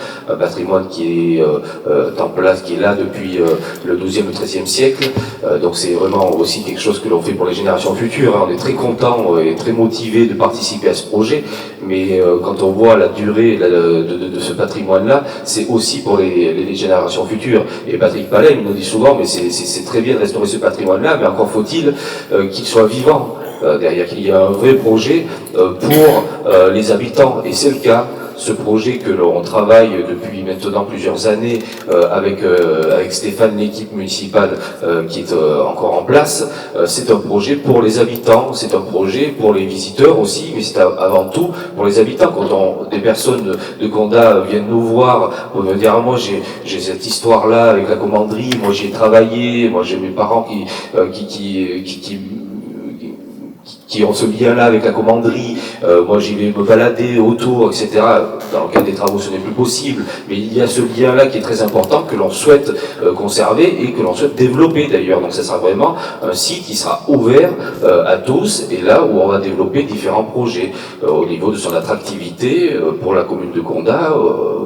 qui est en place, qui est là depuis le XIIe ou XIIIe siècle. Donc c'est vraiment aussi quelque chose que l'on fait pour les générations futures. On est très contents et très motivés de participer à ce projet, mais quand on voit la durée de ce patrimoine-là, c'est aussi pour les générations futures. Et Patrick Palem, il nous dit souvent, mais c'est très bien de restaurer ce patrimoine-là, mais encore faut-il qu'il soit vivant derrière, qu'il y ait un vrai projet pour les habitants, et c'est le cas. Ce projet que l'on travaille depuis maintenant plusieurs années avec Stéphane, l'équipe municipale qui est encore en place, c'est un projet pour les habitants, c'est un projet pour les visiteurs aussi, mais c'est avant tout pour les habitants. Quand des personnes de Condat viennent nous voir pour me dire moi j'ai cette histoire-là avec la commanderie, moi j'y ai travaillé, moi j'ai mes parents qui ont ce lien-là avec la commanderie, moi j'y vais me balader autour, etc. Dans le cadre des travaux, ce n'est plus possible, mais il y a ce lien-là qui est très important, que l'on souhaite conserver et que l'on souhaite développer d'ailleurs. Donc ça sera vraiment un site qui sera ouvert à tous, et là où on va développer différents projets au niveau de son attractivité pour la commune de Condat,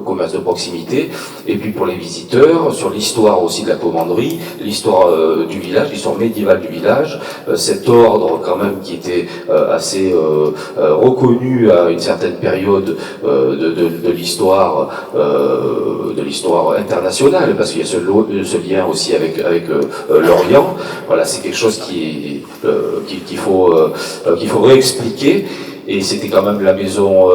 commerce de proximité, et puis pour les visiteurs, sur l'histoire aussi de la commanderie, l'histoire du village, l'histoire médiévale du village, cet ordre quand même qui était assez reconnu à une certaine période de l'histoire internationale, parce qu'il y a ce lien aussi avec l'Orient. Voilà, c'est quelque chose qu'il faut réexpliquer. Et c'était quand même la maison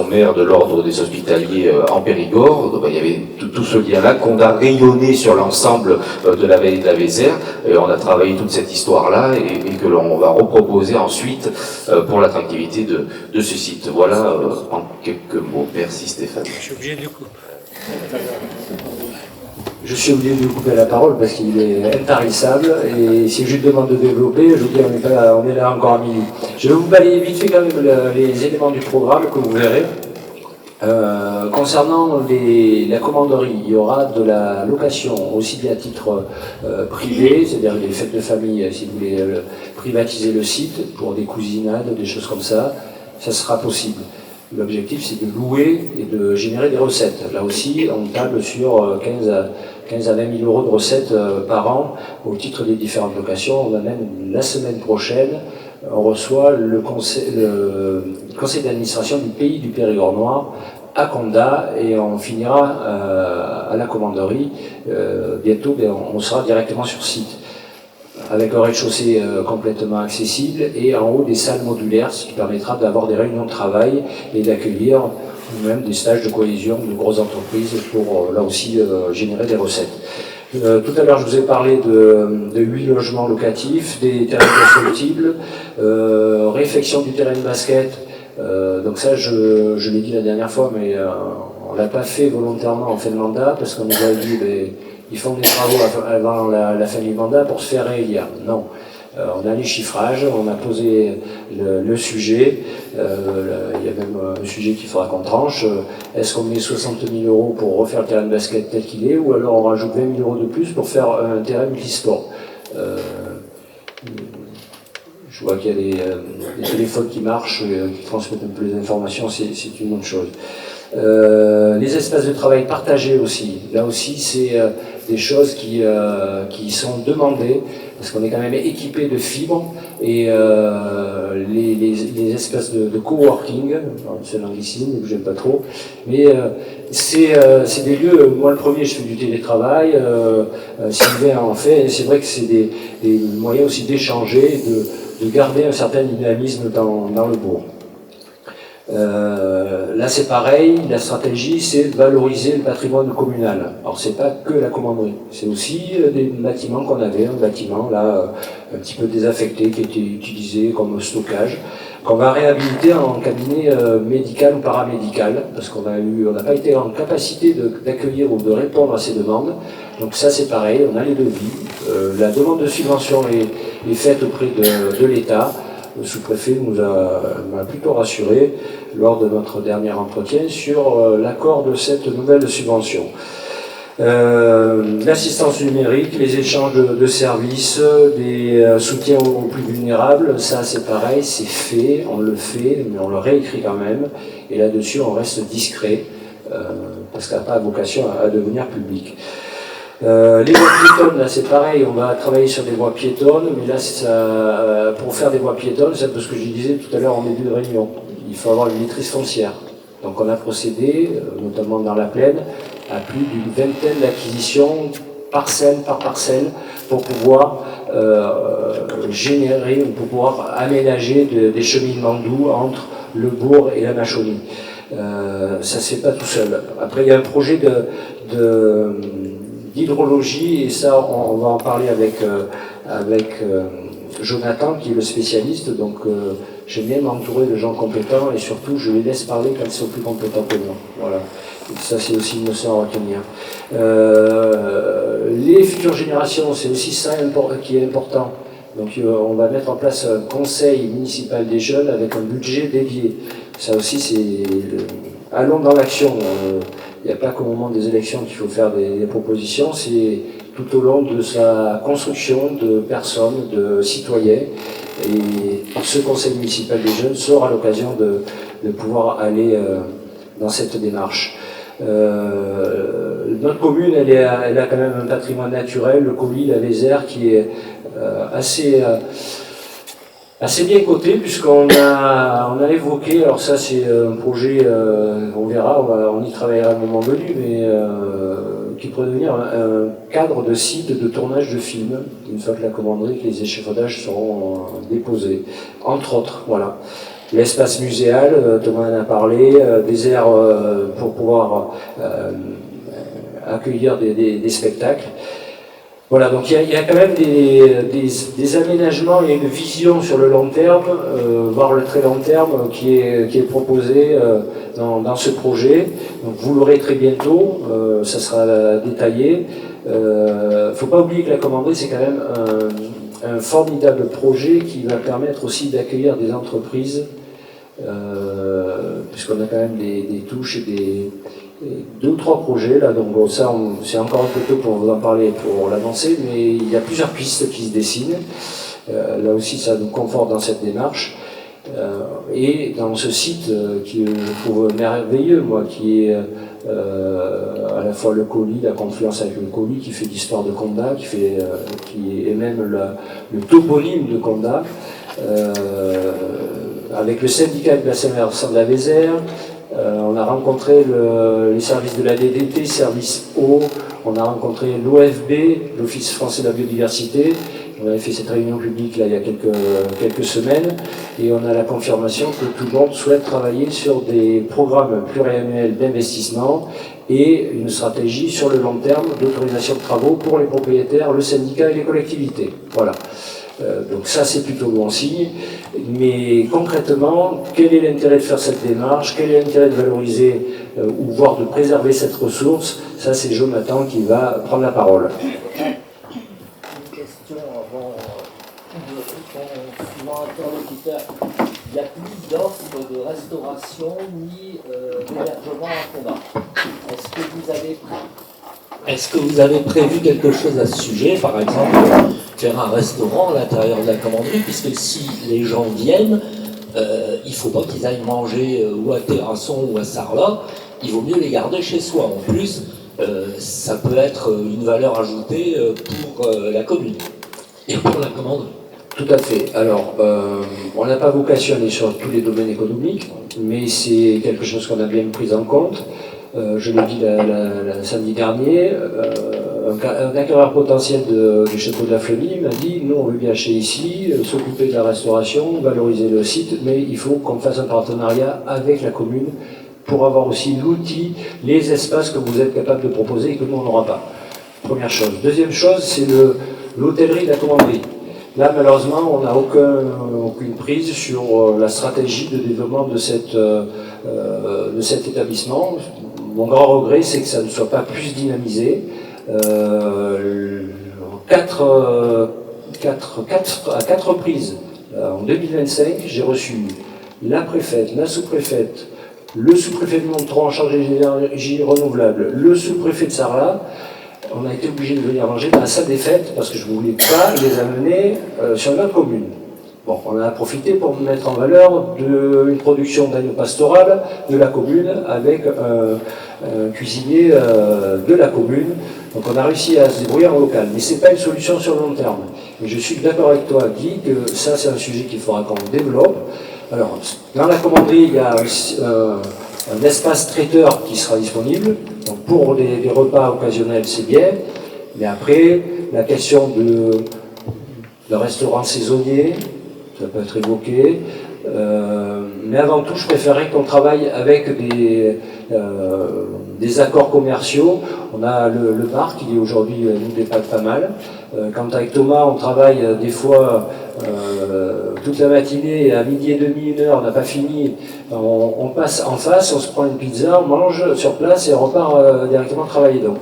mère de l'ordre des hospitaliers en Périgord. Donc, il y avait tout ce lien-là qu'on a rayonné sur l'ensemble de la vallée de la Vézère. Et on a travaillé toute cette histoire-là et que l'on va reproposer ensuite pour l'attractivité de ce site. Voilà en quelques mots. Merci Stéphane. Je suis obligé de couper. Je suis obligé de lui couper la parole parce qu'il est intarissable, et si je lui demande de développer, je vous dis on est là encore à minuit. Je vais vous balayer vite fait quand même les éléments du programme que vous verrez. Concernant la commanderie, il y aura de la location aussi bien à titre privé, c'est-à-dire les fêtes de famille, si vous voulez privatiser le site pour des cousinades, des choses comme ça sera possible. L'objectif, c'est de louer et de générer des recettes. Là aussi, on table sur 15 à 20 000 euros de recettes par an au titre des différentes locations. On a même la semaine prochaine, on reçoit le conseil d'administration du Pays du Périgord Noir à Condat, et on finira à la commanderie. Bientôt, on sera directement sur site, avec un rez-de-chaussée complètement accessible, et en haut des salles modulaires, ce qui permettra d'avoir des réunions de travail et d'accueillir même des stages de cohésion de grosses entreprises pour là aussi générer des recettes. Tout à l'heure, je vous ai parlé de 8 logements locatifs, des terrains constructibles, réfection du terrain de basket Donc ça, je l'ai dit la dernière fois, mais on l'a pas fait volontairement en fin de mandat, parce qu'on nous a dit, ils font des travaux avant la fin du mandat pour se faire réélire. Non. On a les chiffrages, on a posé le sujet, il y a même un sujet qu'il faudra qu'on tranche. Est-ce qu'on met 60 000 € pour refaire le terrain de basket tel qu'il est, ou alors on rajoute 20 000 € de plus pour faire un terrain multisport? Je vois qu'il y a des téléphones qui marchent, qui transmettent un peu les informations, c'est une bonne chose. Les espaces de travail partagés aussi. Là aussi, c'est des choses qui sont demandées, parce qu'on est quand même équipé de fibres, et les espaces de coworking, c'est l'anglicisme, que j'aime pas trop, mais c'est des lieux, moi le premier je fais du télétravail, Sylvain en fait, et c'est vrai que c'est des moyens aussi d'échanger, de garder un certain dynamisme dans le bourg. Là c'est pareil, la stratégie c'est de valoriser le patrimoine communal. Alors c'est pas que la commanderie, c'est aussi des bâtiments qu'on avait, un bâtiment là un petit peu désaffecté qui était utilisé comme stockage, qu'on va réhabiliter en cabinet médical ou paramédical, parce qu'on n'a pas été en capacité d'accueillir ou de répondre à ces demandes. Donc ça c'est pareil, on a les devis, la demande de subvention est faite auprès de l'État. Le sous-préfet m'a plutôt rassuré lors de notre dernier entretien sur l'accord de cette nouvelle subvention. L'assistance numérique, les échanges de services, des soutiens aux plus vulnérables, ça c'est pareil, c'est fait, on le fait, mais on le réécrit quand même. Et là-dessus, on reste discret, parce qu'elle n'a pas vocation à devenir public. Les voies piétonnes, là c'est pareil, on va travailler sur des voies piétonnes, mais là pour faire des voies piétonnes, c'est un peu ce que je disais tout à l'heure en début de réunion. Il faut avoir une maîtrise foncière. Donc on a procédé, notamment dans la plaine, à plus d'une vingtaine d'acquisitions, parcelle par parcelle, pour pouvoir générer, ou pour pouvoir aménager des cheminements doux entre le bourg et la Mâchonie. Ça ne se fait pas tout seul. Après il y a un projet d'hydrologie, et ça on va en parler avec Jonathan qui est le spécialiste, donc j'aime bien m'entourer de gens compétents, et surtout je les laisse parler quand ils sont plus compétents que moi. Voilà. Et ça c'est aussi une leçon à retenir. Les futures générations, c'est aussi ça qui est important. Donc on va mettre en place un conseil municipal des jeunes avec un budget dédié. Ça aussi c'est... Allons dans l'action. Il n'y a pas qu'au moment des élections qu'il faut faire des propositions, c'est tout au long de sa construction de personnes, de citoyens. Et ce conseil municipal des jeunes sera l'occasion de pouvoir aller dans cette démarche. Notre commune, elle a quand même un patrimoine naturel, le Colis, la Vézère, qui est assez bien coté, puisqu'on a évoqué, alors ça c'est un projet, on verra, on y travaillera à un moment venu, mais qui pourrait devenir un cadre de site de tournage de films, une fois que la commanderie, que les échafaudages seront déposés, entre autres, voilà. L'espace muséal, Thomas en a parlé, des aires pour pouvoir accueillir des spectacles. Voilà, donc il y a quand même des aménagements et une vision sur le long terme, voire le très long terme, qui est proposé dans ce projet. Donc vous l'aurez très bientôt, ça sera détaillé. Il ne faut pas oublier que la commanderie, c'est quand même un formidable projet qui va permettre aussi d'accueillir des entreprises, puisqu'on a quand même des touches et deux ou trois projets là, donc bon, ça c'est encore un peu tôt pour vous en parler, pour l'annoncer, mais il y a plusieurs pistes qui se dessinent. Là aussi ça nous conforte dans cette démarche. Et dans ce site qui je trouve merveilleux, moi, qui est à la fois le Colis, la confluence avec le Colis, qui fait l'histoire de Condat, qui est même le toponyme de Condat, avec le syndicat de bassin-versant de la Vézère. On a rencontré les services de la DDT, service eau, on a rencontré l'OFB, l'Office français de la biodiversité. On avait fait cette réunion publique là, il y a quelques semaines, et on a la confirmation que tout le monde souhaite travailler sur des programmes pluriannuels d'investissement et une stratégie sur le long terme d'autorisation de travaux pour les propriétaires, le syndicat et les collectivités. Voilà. Donc ça, c'est plutôt bon signe. Mais concrètement, quel est l'intérêt de faire cette démarche? Quel est l'intérêt de valoriser ou voire de préserver cette ressource? Ça, c'est Jonathan qui va prendre la parole. Une question avant ton suivant interlocuteur. Il n'y a plus d'offres de restauration ni d'hébergement en combat. Est-ce que vous avez prévu quelque chose à ce sujet, par exemple faire un restaurant à l'intérieur de la commanderie, puisque si les gens viennent, il ne faut pas qu'ils aillent manger ou à Terrasson ou à Sarlat, il vaut mieux les garder chez soi. En plus, ça peut être une valeur ajoutée pour la commune et pour la commanderie. Tout à fait. Alors, on n'a pas vocation à aller sur tous les domaines économiques, mais c'est quelque chose qu'on a bien pris en compte. Je l'ai dit le samedi dernier, un acquéreur potentiel du château de la Fleury m'a dit « Nous, on veut bien acheter ici, s'occuper de la restauration, valoriser le site, mais il faut qu'on fasse un partenariat avec la commune pour avoir aussi l'outil, les espaces que vous êtes capable de proposer et que nous, on n'aura pas. » Première chose. Deuxième chose, c'est l'hôtellerie de la commanderie. Là, malheureusement, on n'a aucune prise sur la stratégie de développement de cet établissement. Mon grand regret, c'est que ça ne soit pas plus dynamisé. À quatre reprises, en 2025, j'ai reçu la préfète, la sous-préfète, le sous-préfet de Montron en charge des énergies renouvelables, le sous-préfet de Sarlat. On a été obligé de venir manger dans la salle des fêtes parce que je ne voulais pas les amener sur notre commune. Bon, on a profité pour mettre en valeur une production d'agneau pastoral de la commune avec un cuisinier de la commune. Donc on a réussi à se débrouiller en local. Mais ce n'est pas une solution sur le long terme. Et je suis d'accord avec toi, Guy, que ça c'est un sujet qu'il faudra qu'on développe. Alors, dans la commanderie, il y a un espace traiteur qui sera disponible. Donc pour les repas occasionnels, c'est bien. Mais après, la question de restaurant saisonnier, ça peut être évoqué. Mais avant tout, je préférerais qu'on travaille avec des accords commerciaux. On a le bar qui aujourd'hui nous dépanne pas mal. Quand avec Thomas, on travaille des fois toute la matinée, à midi et demi, une heure, on n'a pas fini. On passe en face, on se prend une pizza, on mange sur place et on repart directement travailler. Donc,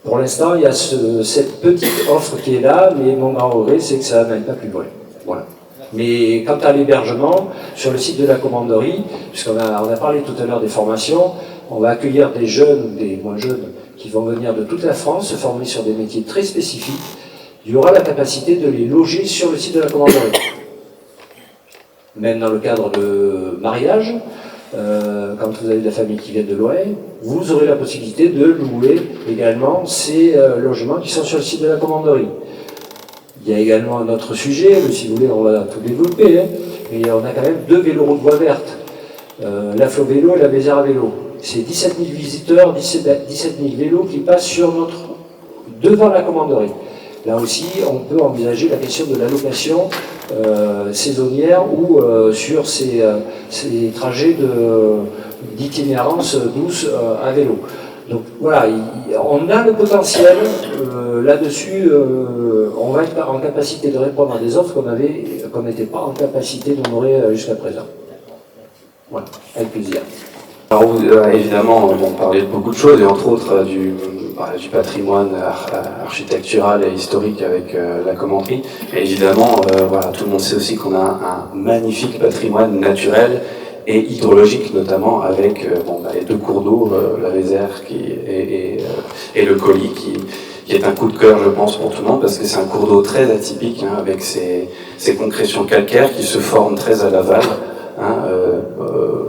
pour l'instant, il y a cette petite offre qui est là, mais mon grand regret, c'est que ça n'aille pas plus loin. Voilà. Mais quant à l'hébergement, sur le site de la commanderie, puisqu'on a parlé tout à l'heure des formations, on va accueillir des jeunes, des moins jeunes, qui vont venir de toute la France, se former sur des métiers très spécifiques. Il y aura la capacité de les loger sur le site de la commanderie. Même dans le cadre de mariage, quand vous avez de la famille qui vient de loin, vous aurez la possibilité de louer également ces logements qui sont sur le site de la commanderie. Il y a également un autre sujet, si vous voulez, on va tout développer, hein, mais on a quand même 2 véloroutes voies vertes, la Flo Vélo et la Bézère à vélo. C'est 17 000 visiteurs, 17 000 vélos qui passent devant la commanderie. Là aussi, on peut envisager la question de la location saisonnière ou sur ces trajets d'itinérance douce à vélo. Donc voilà, on a le potentiel, là-dessus, on va être en capacité de répondre à des offres qu'on n'était pas en capacité d'honorer jusqu'à présent. Voilà, avec plaisir. Alors évidemment, on parlait de beaucoup de choses, et entre autres du patrimoine architectural et historique avec la commanderie. Et évidemment, voilà, tout le monde sait aussi qu'on a un magnifique patrimoine naturel et hydrologique, notamment avec les 2 cours d'eau, la Vézère et le Colis, qui est un coup de cœur, je pense, pour tout le monde, parce que c'est un cours d'eau très atypique, hein, avec ses concrétions calcaires qui se forment très à l'aval,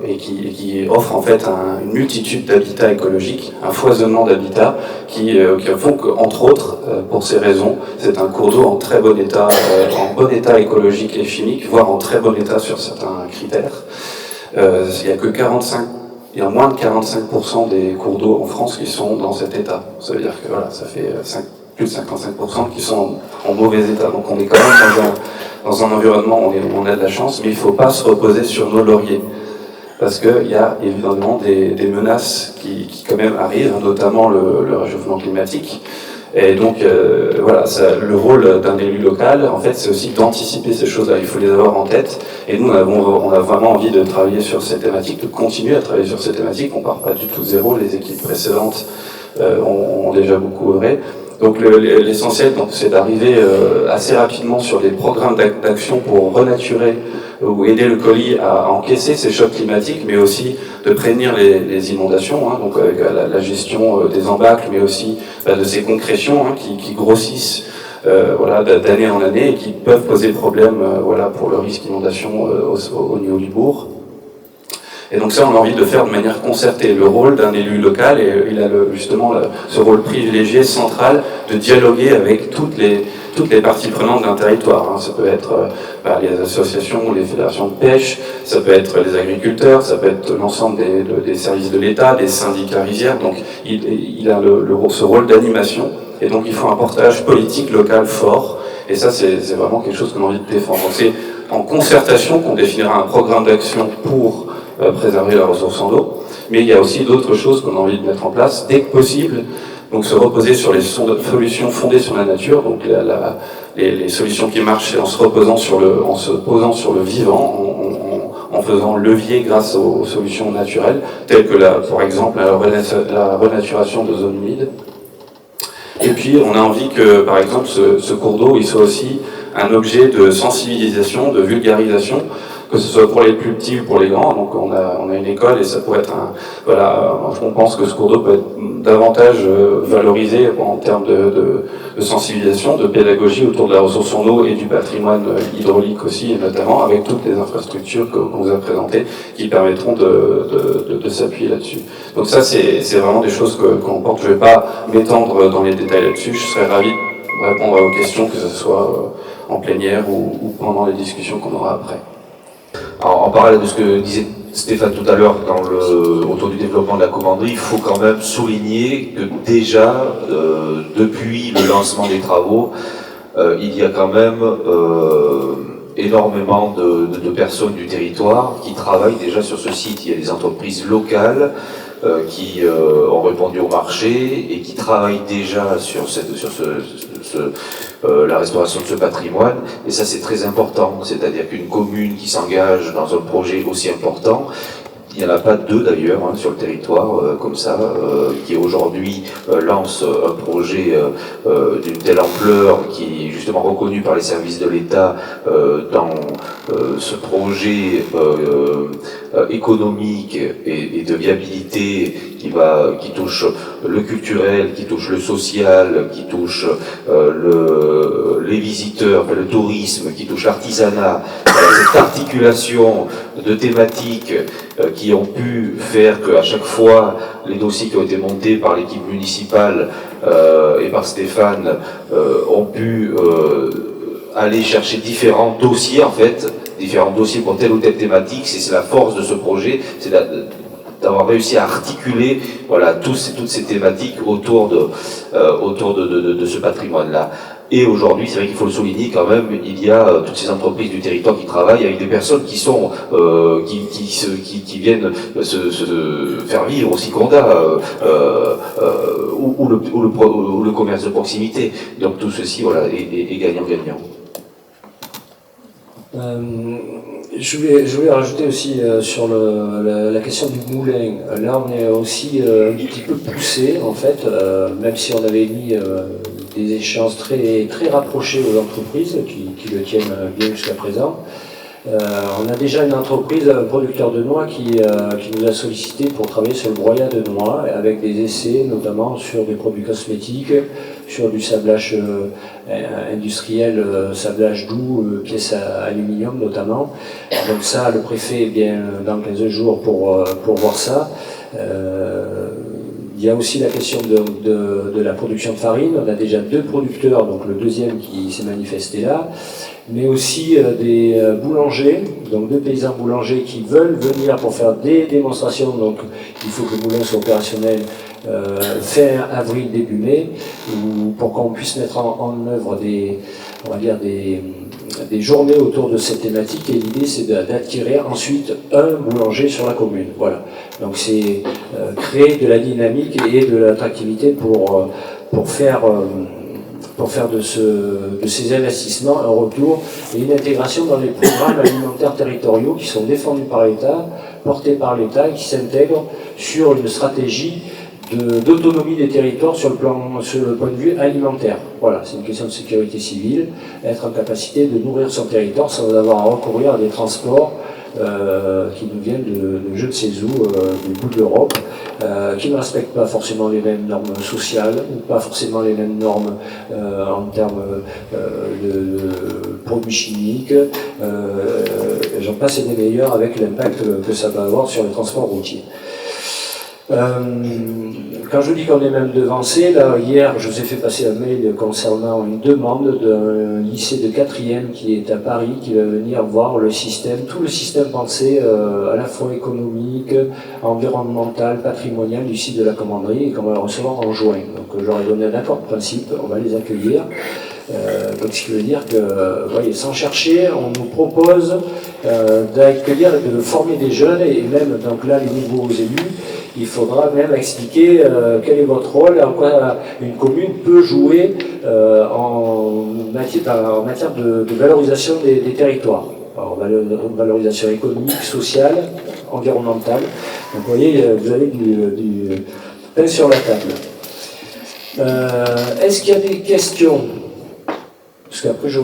et qui offre en fait une multitude d'habitats écologiques, un foisonnement d'habitats qui font qu'entre autres, pour ces raisons, c'est un cours d'eau en très bon état, écologique et chimique, voire en très bon état sur certains critères. Il y a moins de 45% des cours d'eau en France qui sont dans cet état. Ça veut dire que voilà, ça fait plus de 55% qui sont en mauvais état. Donc on est quand même dans un environnement où on a de la chance, mais il ne faut pas se reposer sur nos lauriers. Parce qu'il y a évidemment des menaces qui quand même arrivent, notamment le réchauffement climatique. Et donc voilà, le rôle d'un élu local, en fait, c'est aussi d'anticiper ces choses-là. Il faut les avoir en tête. Et nous, on a vraiment envie de travailler sur ces thématiques, de continuer à travailler sur ces thématiques. On part pas du tout de zéro. Les équipes précédentes ont déjà beaucoup œuvré. Donc l'essentiel, c'est d'arriver assez rapidement sur des programmes d'action pour renaturer ou aider le colis à encaisser ces chocs climatiques, mais aussi de prévenir les inondations, hein, donc avec la gestion des embâcles, mais aussi de ces concrétions hein, qui grossissent voilà, d'année en année et qui peuvent poser problème voilà, pour le risque d'inondation au niveau du bourg. Et donc ça, on a envie de le faire de manière concertée. Le rôle d'un élu local, et il a justement ce rôle privilégié, central, de dialoguer avec toutes les parties prenantes d'un territoire. Hein. Ça peut être les associations, les fédérations de pêche, ça peut être les agriculteurs, ça peut être l'ensemble des services de l'État, des syndicats rizières. Donc il a ce rôle d'animation. Et donc il faut un portage politique local fort. Et ça, c'est vraiment quelque chose qu'on a envie de défendre. Donc c'est en concertation qu'on définira un programme d'action pour préserver la ressource en eau, mais il y a aussi d'autres choses qu'on a envie de mettre en place dès que possible, donc se reposer sur les solutions fondées sur la nature, donc les solutions qui marchent, c'est en se posant sur le vivant, en faisant levier grâce aux solutions naturelles, telles que par exemple la renaturation de zones humides. Et puis on a envie que, par exemple, ce cours d'eau, il soit aussi un objet de sensibilisation, de vulgarisation, que ce soit pour les plus petits ou pour les grands. Donc on a une école et ça pourrait être on pense que ce cours d'eau peut être davantage valorisé en termes de sensibilisation, de pédagogie autour de la ressource en eau et du patrimoine hydraulique aussi, et notamment avec toutes les infrastructures qu'on vous a présentées qui permettront de s'appuyer là-dessus. Donc ça, c'est vraiment des choses qu'on porte. Je ne vais pas m'étendre dans les détails là-dessus. Je serais ravi de répondre à vos questions, que ce soit en plénière ou pendant les discussions qu'on aura après. Alors, en parallèle de ce que disait Stéphane tout à l'heure autour du développement de la commanderie, il faut quand même souligner que déjà, depuis le lancement des travaux, il y a quand même énormément de personnes du territoire qui travaillent déjà sur ce site. Il y a des entreprises locales qui ont répondu au marché et qui travaillent déjà sur la restauration de ce patrimoine, et ça c'est très important, c'est-à-dire qu'une commune qui s'engage dans un projet aussi important, il n'y en a pas deux d'ailleurs hein, sur le territoire comme ça, qui aujourd'hui lance un projet d'une telle ampleur qui est justement reconnu par les services de l'État dans ce projet économique et de viabilité qui touche le culturel, qui touche le social, qui touche les visiteurs, le tourisme, qui touche l'artisanat, cette articulation de thématiques qui ont pu faire qu'à chaque fois les dossiers qui ont été montés par l'équipe municipale et par Stéphane ont pu aller chercher différents dossiers en fait, différents dossiers pour telle ou telle thématique. C'est la force de ce projet, c'est d'avoir réussi à articuler voilà, toutes ces thématiques autour de ce patrimoine-là. Et aujourd'hui, c'est vrai qu'il faut le souligner quand même, il y a toutes ces entreprises du territoire qui travaillent avec des personnes qui sont qui viennent se faire vivre aussi Condat ou le commerce de proximité. Donc tout ceci voilà, est gagnant-gagnant. Je voulais rajouter aussi sur la question du moulin. Là, on est aussi un petit peu poussé, en fait, même si on avait mis des échéances très rapprochées aux entreprises qui le tiennent bien jusqu'à présent. On a déjà une entreprise, un producteur de noix qui nous a sollicité pour travailler sur le broyat de noix avec des essais notamment sur des produits cosmétiques, sur du sablage industriel, sablage doux, pièces à aluminium notamment. Donc ça, le préfet est bien dans 15 jours pour voir ça. Il y a aussi la question de la production de farine. On a déjà 2 producteurs, donc le deuxième qui s'est manifesté là, mais aussi des boulangers, donc 2 paysans boulangers qui veulent venir pour faire des démonstrations. Donc il faut que le moulin soit opérationnel fin avril, début mai, pour qu'on puisse mettre en œuvre des journées autour de cette thématique. Et l'idée, c'est d'attirer ensuite un boulanger sur la commune. Voilà. Donc c'est créer de la dynamique et de l'attractivité pour pour faire de ces investissements un retour et une intégration dans les programmes alimentaires territoriaux qui sont défendus par l'État, portés par l'État et qui s'intègrent sur une stratégie d'autonomie des territoires sur le point de vue alimentaire. Voilà, c'est une question de sécurité civile, être en capacité de nourrir son territoire sans avoir à recourir à des transports qui nous viennent de je ne sais où, du bout de l'Europe, qui ne respectent pas forcément les mêmes normes sociales, ou pas forcément les mêmes normes en termes de produits chimiques, j'en passe et des meilleurs avec l'impact que ça va avoir sur le transport routier. Quand je dis qu'on est même devancé, là hier je vous ai fait passer un mail concernant une demande d'un lycée de 4e qui est à Paris, qui va venir voir le système, tout le système pensé à la fois économique, environnemental, patrimonial du site de la commanderie et qu'on va recevoir en juin. Donc j'aurais donné un accord de principe, on va les accueillir. Donc ce qui veut dire que, voyez, sans chercher, on nous propose d'accueillir, de former des jeunes et même donc là les nouveaux élus. Il faudra même expliquer quel est votre rôle, en quoi une commune peut jouer en matière de valorisation des territoires. Alors, valorisation économique, sociale, environnementale. Donc vous voyez, vous avez du pain sur la table. Est-ce qu'il y a des questions? Parce qu'après je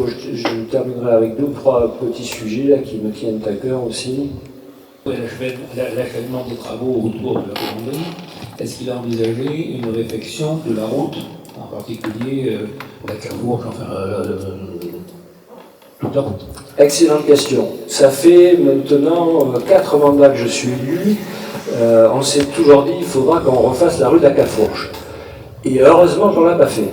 terminerai avec 2 ou 3 petits sujets là, qui me tiennent à cœur aussi. L'achèvement des travaux autour de la commanderie, est-ce qu'il a envisagé une réfection de la route, en particulier la Cabourg, enfin toute la route? Excellente question. Ça fait maintenant 4 mandats que je suis élu. On s'est toujours dit qu'il faudra qu'on refasse la rue de la Cafourche. Et heureusement qu'on ne l'a pas fait.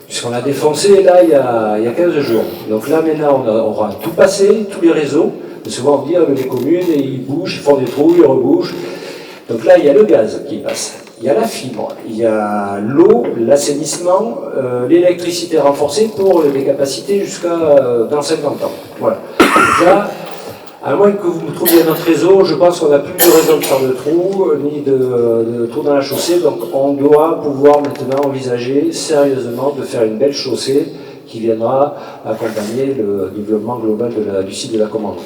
Puisqu'on l'a défoncé là il y a 15 jours. Donc là maintenant on aura tout passé, tous les réseaux. Souvent on dit les communes, et ils bougent, ils font des trous, ils rebougent. Donc là il y a le gaz qui passe, il y a la fibre, il y a l'eau, l'assainissement, l'électricité renforcée pour les capacités jusqu'à dans 50 ans. Voilà. Donc là, à moins que vous trouviez notre réseau, je pense qu'on n'a plus de raison de faire de trous, ni de trous dans la chaussée. Donc on doit pouvoir maintenant envisager sérieusement de faire une belle chaussée qui viendra accompagner le développement global du site de la commanderie.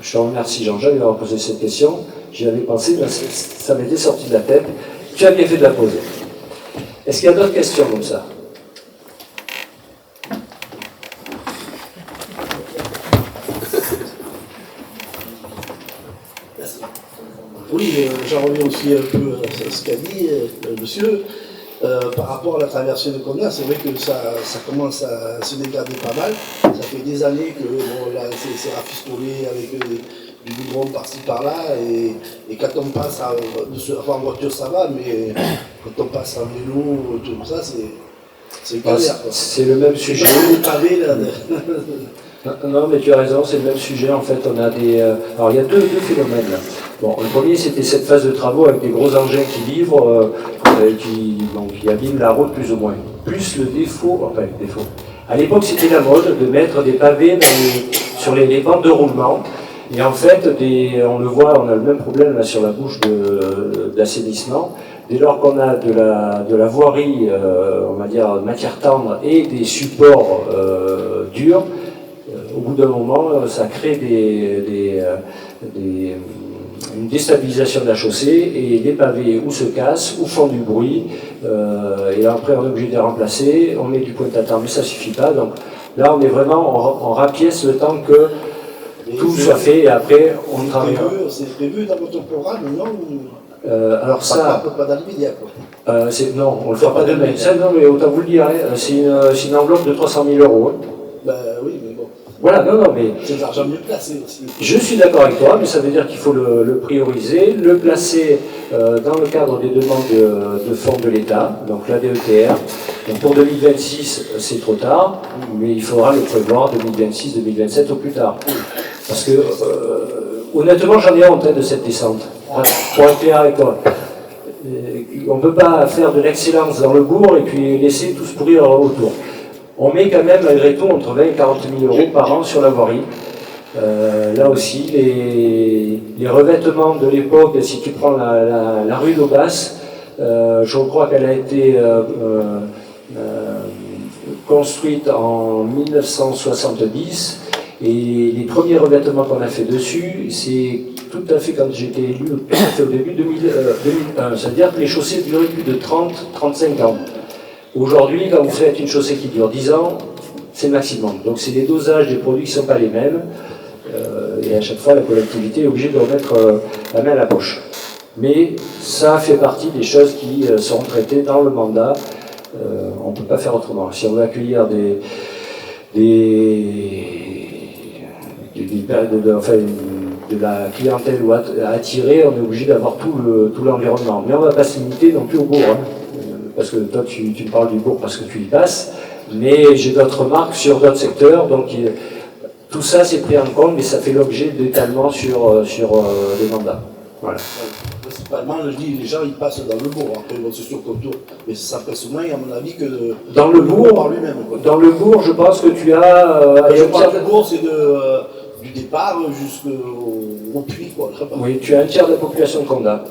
Je te remercie Jean-Jacques d'avoir posé cette question. J'y avais pensé, mais ça m'était sorti de la tête. Tu as bien fait de la poser. Est-ce qu'il y a d'autres questions comme ça? Oui, j'en reviens aussi un peu à ce qu'a dit le monsieur. Par rapport à la traversée de Condat, c'est vrai que ça commence à se dégrader pas mal. Ça fait des années que bon, là, c'est rafistolé avec du goudron par-ci par-là. Et quand on passe en voiture, ça va, mais quand on passe en vélo, tout ça, c'est une galère. C'est le même sujet. Non, mais tu as raison, c'est le même sujet. En fait, on a des. Alors, il y a deux phénomènes là. Bon, le premier, c'était cette phase de travaux avec des gros engins qui livrent, qui abîment la route plus ou moins. Plus le défaut, enfin le défaut. À l'époque, c'était la mode de mettre des pavés sur les pentes de roulement. Et en fait, on le voit, on a le même problème là sur la bouche d'assainissement. Dès lors qu'on a de la voirie, on va dire matière tendre et des supports durs, au bout d'un moment, ça crée une déstabilisation de la chaussée et les pavés ou se cassent ou font du bruit et après on est obligé de les remplacer, on met du pointe-à-terre mais ça ne suffit pas, donc là on est vraiment, on rapièce le temps que tout soit fait et après on travaille. C'est prévu dans votre programme, non? Alors ça... Pas dans l'immédiat, quoi. Non, on ne le fera pas demain. Ça, non, mais autant vous le dire, hein, c'est une enveloppe de 300 000 €. Hein. Ben oui, mais bon. Voilà, non, mais... C'est de l'argent mieux placé aussi. Je suis d'accord avec toi, mais ça veut dire qu'il faut le prioriser, le placer dans le cadre des demandes de fonds de l'État, donc la DETR. Donc pour 2026, c'est trop tard, mais il faudra le prévoir 2026, 2027 au plus tard. Parce que, honnêtement, j'en ai honte de cette descente, pour être clair avec toi. On ne peut pas faire de l'excellence dans le bourg et puis laisser tout se pourrir autour. On met quand même, malgré tout, entre 20 et 40 000 € par an sur la voirie. Là aussi, les revêtements de l'époque, si tu prends la rue d'Aubasse, Je crois qu'elle a été construite en 1970 et les premiers revêtements qu'on a fait dessus, c'est tout à fait quand j'étais élu, au début 2001. C'est-à-dire que les chaussées duraient plus de 30-35 ans. Aujourd'hui, quand vous faites une chaussée qui dure 10 ans, c'est le maximum. Donc c'est les dosages des produits qui ne sont pas les mêmes. Et à chaque fois, la collectivité est obligée de remettre la main à la poche. Mais ça fait partie des choses qui seront traitées dans le mandat. On ne peut pas faire autrement. Si on veut accueillir de la clientèle ou à attirer, on est obligé d'avoir tout l'environnement. Mais on ne va pas se limiter non plus au bourg. Hein. Parce que toi, tu me parles du bourg parce que tu y passes. Mais j'ai d'autres remarques sur d'autres secteurs. Donc tout ça, c'est pris en compte, mais ça fait l'objet d'étalement sur les mandats. Voilà. Principalement, je dis, les gens ils passent dans le bourg, après c'est sûr qu'autour, mais ça presse moins à mon avis que dans le bourg, par lui-même. Dans le bourg, je pense que tu as. Je parle du bourg, c'est du départ jusqu'au puits, quoi. Oui, tu as un tiers de la population de Condat.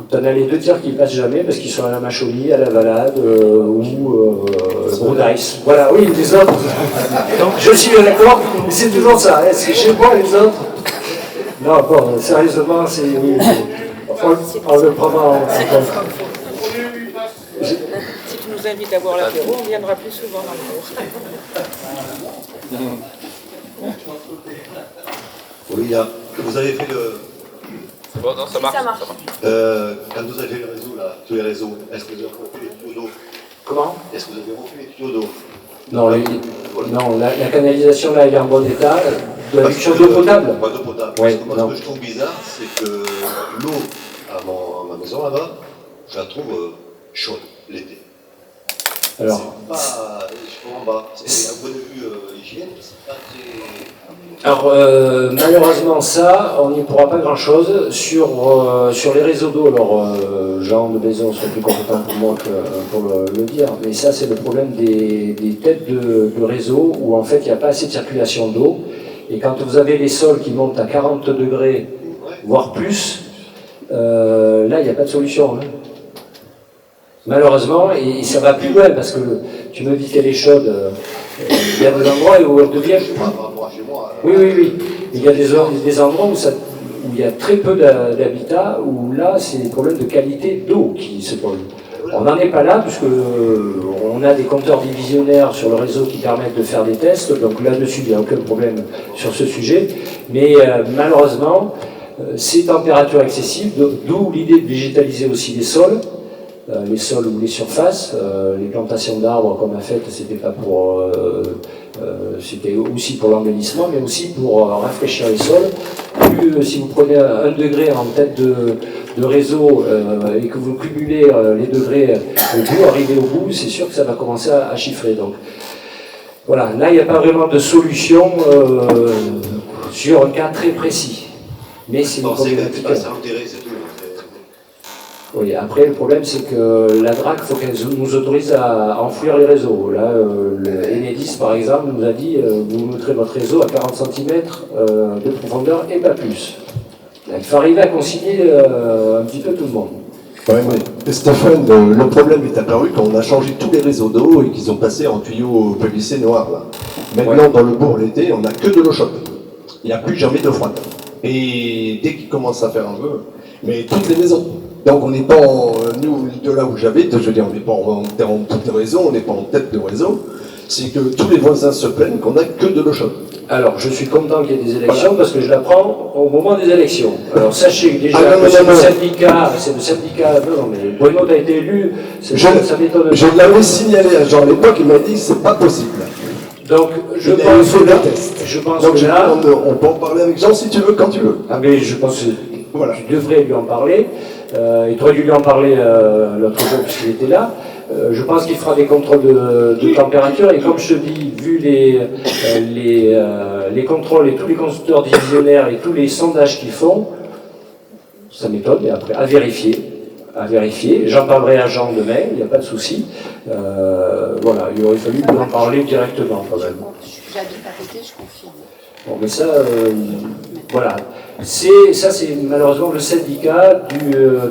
Tu en as les 2 tiers qui ne passent jamais parce qu'ils sont à la Machauny, à la Valade ou Brudaïs. Voilà, oui, les autres. Donc je suis d'accord, mais c'est toujours ça. Est-ce que chez moi, les autres. Non, bon, sérieusement, c'est. Oui, on le prend en compte. Si tu nous invites à boire l'apéro, on viendra plus souvent dans le cours. Oui, là, vous avez fait le... C'est bon, non, ça marche. Quand vous avez fait le réseau, là, tous les réseaux, est-ce que vous avez rompu les tuyaux d'eau? Comment? Est-ce que vous avez rompu les tuyaux d'eau? Non, non, la canalisation, là, elle est en bon état. De la d'eau potable? Pas d'eau potable. Oui, Moi, ce que je trouve bizarre, c'est que l'eau à ma maison, là-bas, je la trouve chaude, l'été. Alors, c'est pas, je comprends pas. C'est un point de vue hygiène, c'est pas très... Alors, malheureusement, ça, on n'y pourra pas grand-chose. Sur les réseaux d'eau, alors, Jean de Maison serait plus compétent pour moi pour le dire, mais ça, c'est le problème des têtes de réseau où, en fait, il n'y a pas assez de circulation d'eau. Et quand vous avez les sols qui montent à 40 degrés, voire plus, là, il n'y a pas de solution. Hein. Malheureusement, et ça va plus loin, parce que tu me dis qu'elle est chaude, il y a des endroits où elle devient... Oui. Il y a des endroits où il y a très peu d'habitat, où là, c'est des problèmes de qualité d'eau qui se posent. On n'en est pas là, puisque on a des compteurs divisionnaires sur le réseau qui permettent de faire des tests, donc là-dessus, il n'y a aucun problème sur ce sujet. Mais malheureusement, ces températures excessives, d'où l'idée de végétaliser aussi les sols ou les surfaces, les plantations d'arbres qu'on a faites, c'était pas pour, c'était aussi pour l'embellissement, mais aussi pour rafraîchir les sols. Plus, si vous prenez 1 degré en tête de réseau et que vous cumulez les degrés arrivez au bout, c'est sûr que ça va commencer à chiffrer. Donc voilà, là il n'y a pas vraiment de solution sur un cas très précis. Mais c'est une problématique. Oui, après le problème c'est que la DRAC, il faut qu'elle nous autorise à enfouir les réseaux. Là, Enedis par exemple nous a dit vous mettrez votre réseau à 40 cm de profondeur et pas plus. Là, il faut arriver à concilier un petit peu tout le monde. Ouais, mais Stéphane, le problème est apparu quand on a changé tous les réseaux d'eau et qu'ils ont passé en tuyaux PVC noirs. Là. Maintenant, dans le bourg l'été, on n'a que de l'eau chaude. Il n'y a plus jamais d'eau froide. Et dès qu'il commence à faire un peu, mais toutes les maisons. Donc on n'est pas nous, de là où j'habite, je veux dire, on n'est pas en tête de réseau, on n'est pas en tête de réseau. C'est que tous les voisins se plaignent qu'on n'a que de l'eau chaude. Alors, je suis content qu'il y ait des élections parce que je la prends au moment des élections. Alors, sachez que déjà, c'est le syndicat, non, mais Bruno a été élu, ça m'étonne. Je l'avais signalé à Jean à l'époque, il m'a dit que c'est pas possible. Donc, je pense que là, on peut en parler avec Jean si tu veux, quand tu veux. Ah, mais je pense que tu devrais lui en parler. Et tu aurais dû lui en parler l'autre jour puisqu'il était là. Je pense qu'il fera des contrôles de température et comme je te dis, vu les contrôles et tous les constructeurs divisionnaires et tous les sondages qu'ils font, ça m'étonne, mais après, à vérifier. J'en parlerai à Jean demain, il n'y a pas de souci. Voilà, il aurait fallu lui en parler directement quand même. J'habite à côté, je confirme. Bon, mais ça, voilà. Ça, c'est malheureusement le syndicat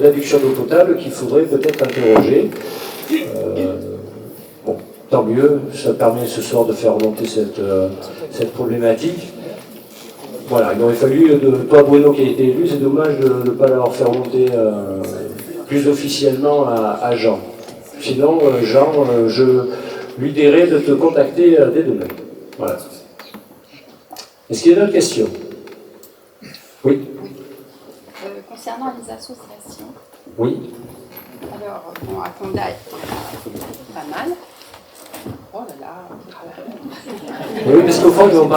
d'adduction d'eau potable qu'il faudrait peut-être interroger. Bon, tant mieux, ça permet ce soir de faire remonter cette problématique. Voilà, il aurait fallu, toi Bruno qui a été élu, c'est dommage de ne pas l'avoir fait remonter plus officiellement à Jean. Sinon, Jean, je lui dirai de te contacter dès demain. Voilà. Est-ce qu'il y a d'autres questions? Oui. Concernant les associations. Oui. Alors, bon, à Condat, pas mal. Oh là là. Oui, parce qu'au fond, ils ne vont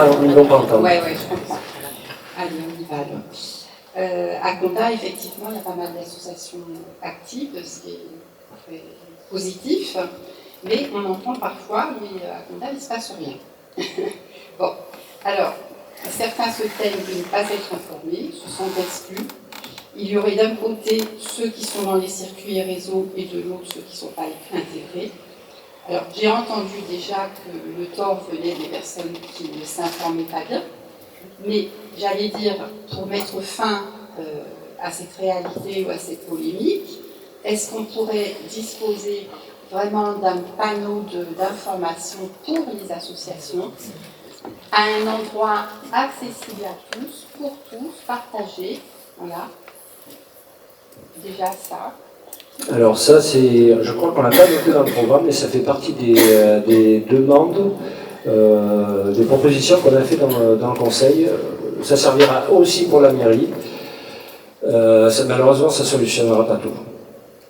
pas entendre. Oui, je comprends. Allez, on y va alors. À Condat, effectivement, il y a pas mal d'associations actives, ce qui est très positif. Mais on entend parfois, mais à Condat, il ne se passe rien. Bon, alors, certains se plaignent de ne pas être informés, se sentent exclus. Il y aurait d'un côté ceux qui sont dans les circuits et réseaux et de l'autre ceux qui ne sont pas intégrés. Alors, j'ai entendu déjà que le tort venait des personnes qui ne s'informaient pas bien, mais j'allais dire, pour mettre fin à cette réalité ou à cette polémique, est-ce qu'on pourrait disposer vraiment d'un panneau d'information pour les associations, à un endroit accessible à tous, pour tous, partagé, voilà. Déjà ça. Alors ça, je crois qu'on l'a pas noté dans le programme, mais ça fait partie des demandes, des propositions qu'on a fait dans le conseil. Ça servira aussi pour la mairie. Malheureusement, ça ne solutionnera pas tout.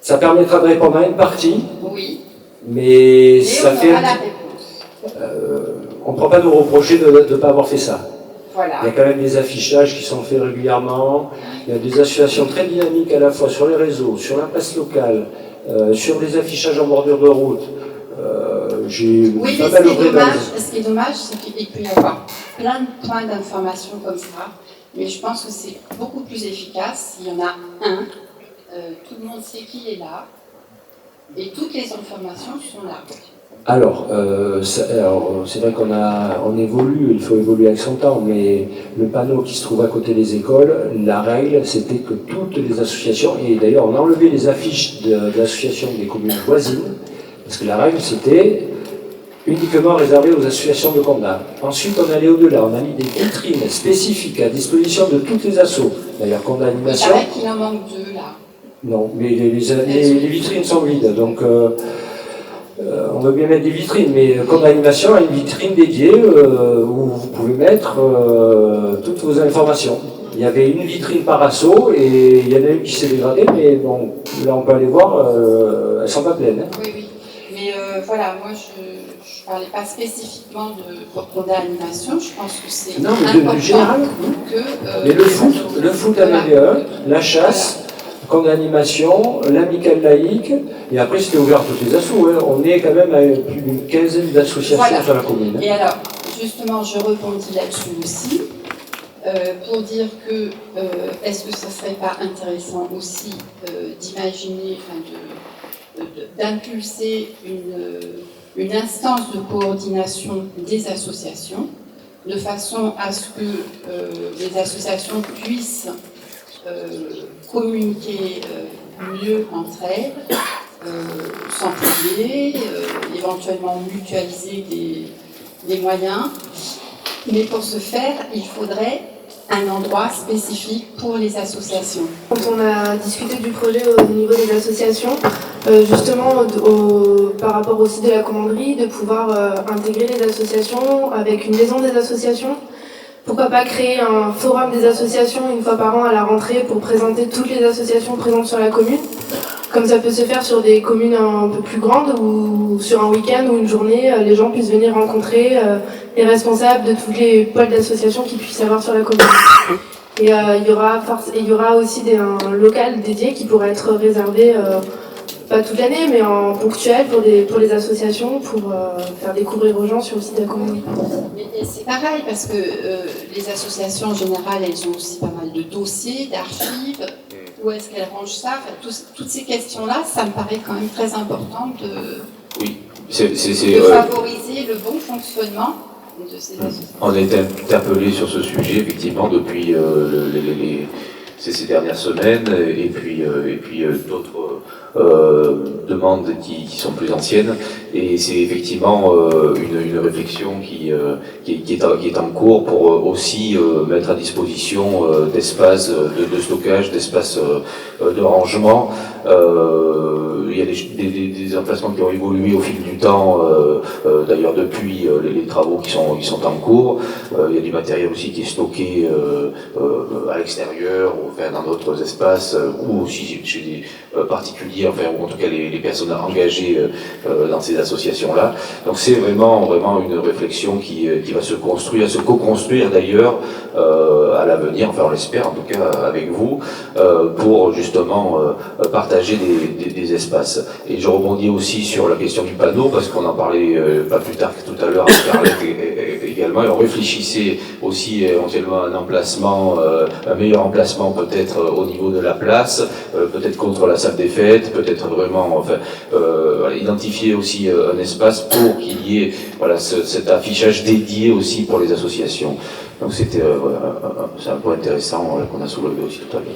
Ça permettra de répondre à une partie, oui. mais ça fait... la réponse. On ne pourra pas nous reprocher de ne pas avoir fait ça. Voilà. Il y a quand même des affichages qui sont faits régulièrement. Il y a des associations très dynamiques à la fois sur les réseaux, sur la presse locale, sur des affichages en bordure de route. Oui, mais ce qui est dommage, c'est qu'il peut y avoir plein de points d'information comme ça. Mais je pense que c'est beaucoup plus efficace s'il y en a un. Tout le monde sait qui est là. Et toutes les informations sont là. Alors c'est vrai qu'on évolue, il faut évoluer avec son temps, mais le panneau qui se trouve à côté des écoles, la règle c'était que toutes les associations, et d'ailleurs on a enlevé les affiches d'associations des communes voisines, parce que la règle c'était uniquement réservé aux associations de Condat. Ensuite on allait au-delà, on a mis des vitrines spécifiques à disposition de toutes les assos. D'ailleurs Condat Animation... Il paraît qu'il en manque deux là. Non, mais les vitrines sont vides, donc... on veut bien mettre des vitrines, mais comme l'animation a une vitrine dédiée où vous pouvez mettre toutes vos informations. Il y avait une vitrine par assaut et il y en a une qui s'est dégradée, mais bon, là on peut aller voir, elles ne sont pas pleines. Hein. Oui, mais voilà, moi je ne parlais pas spécifiquement de Condat Animation, je pense que c'est important général, que... mais le foot à MV1, la chasse... Condat Animation, l'amicale laïque, et après c'était ouvert à toutes les assos. Hein. On est quand même à plus d'une quinzaine d'associations sur la commune. Et alors, justement, je rebondis là-dessus aussi, pour dire que est-ce que ça ne serait pas intéressant aussi d'imaginer, d'impulser une instance de coordination des associations, de façon à ce que les associations puissent communiquer mieux entre elles, s'entraider, éventuellement mutualiser des moyens. Mais pour ce faire, il faudrait un endroit spécifique pour les associations. Quand on a discuté du projet au niveau des associations, justement par rapport au site de la commanderie, de pouvoir intégrer les associations avec une maison des associations. Pourquoi pas créer un forum des associations une fois par an à la rentrée pour présenter toutes les associations présentes sur la commune. Comme ça peut se faire sur des communes un peu plus grandes ou sur un week-end ou une journée, les gens puissent venir rencontrer les responsables de tous les pôles d'associations qu'ils puissent avoir sur la commune. Et il y aura aussi un local dédié qui pourrait être réservé, pas toute l'année, mais en ponctuel pour les associations, pour faire découvrir aux gens sur le site de la commune. C'est pareil, parce que les associations en général, elles ont aussi pas mal de dossiers, d'archives. Où est-ce qu'elles rangent ça? Toutes ces questions-là, ça me paraît quand même très important de favoriser le bon fonctionnement de ces associations. On a été interpellé sur ce sujet, effectivement, depuis ces dernières semaines, et puis d'autres demandes qui sont plus anciennes. Et c'est effectivement une réflexion qui est en cours pour aussi mettre à disposition d'espaces de stockage, d'espaces de rangement. Il y a des emplacements qui ont évolué au fil du temps, d'ailleurs depuis les travaux qui sont en cours. Il y a du matériel aussi qui est stocké à l'extérieur, ou enfin, dans d'autres espaces, ou aussi chez des particuliers, enfin, ou en tout cas les personnes engagées dans ces associations-là. Donc c'est vraiment une réflexion qui va se construire, se co-construire d'ailleurs à l'avenir, enfin on l'espère en tout cas avec vous, pour justement partager des espaces. Et je rebondis aussi sur la question du panneau, parce qu'on en parlait pas plus tard que tout à l'heure avec Arlette également, et on réfléchissait aussi éventuellement à un meilleur emplacement peut-être au niveau de la place, peut-être contre la salle des fêtes, peut-être vraiment identifier aussi un espace pour qu'il y ait cet affichage dédié aussi pour les associations. Donc c'est un point intéressant qu'on a soulevé aussi tout à l'heure.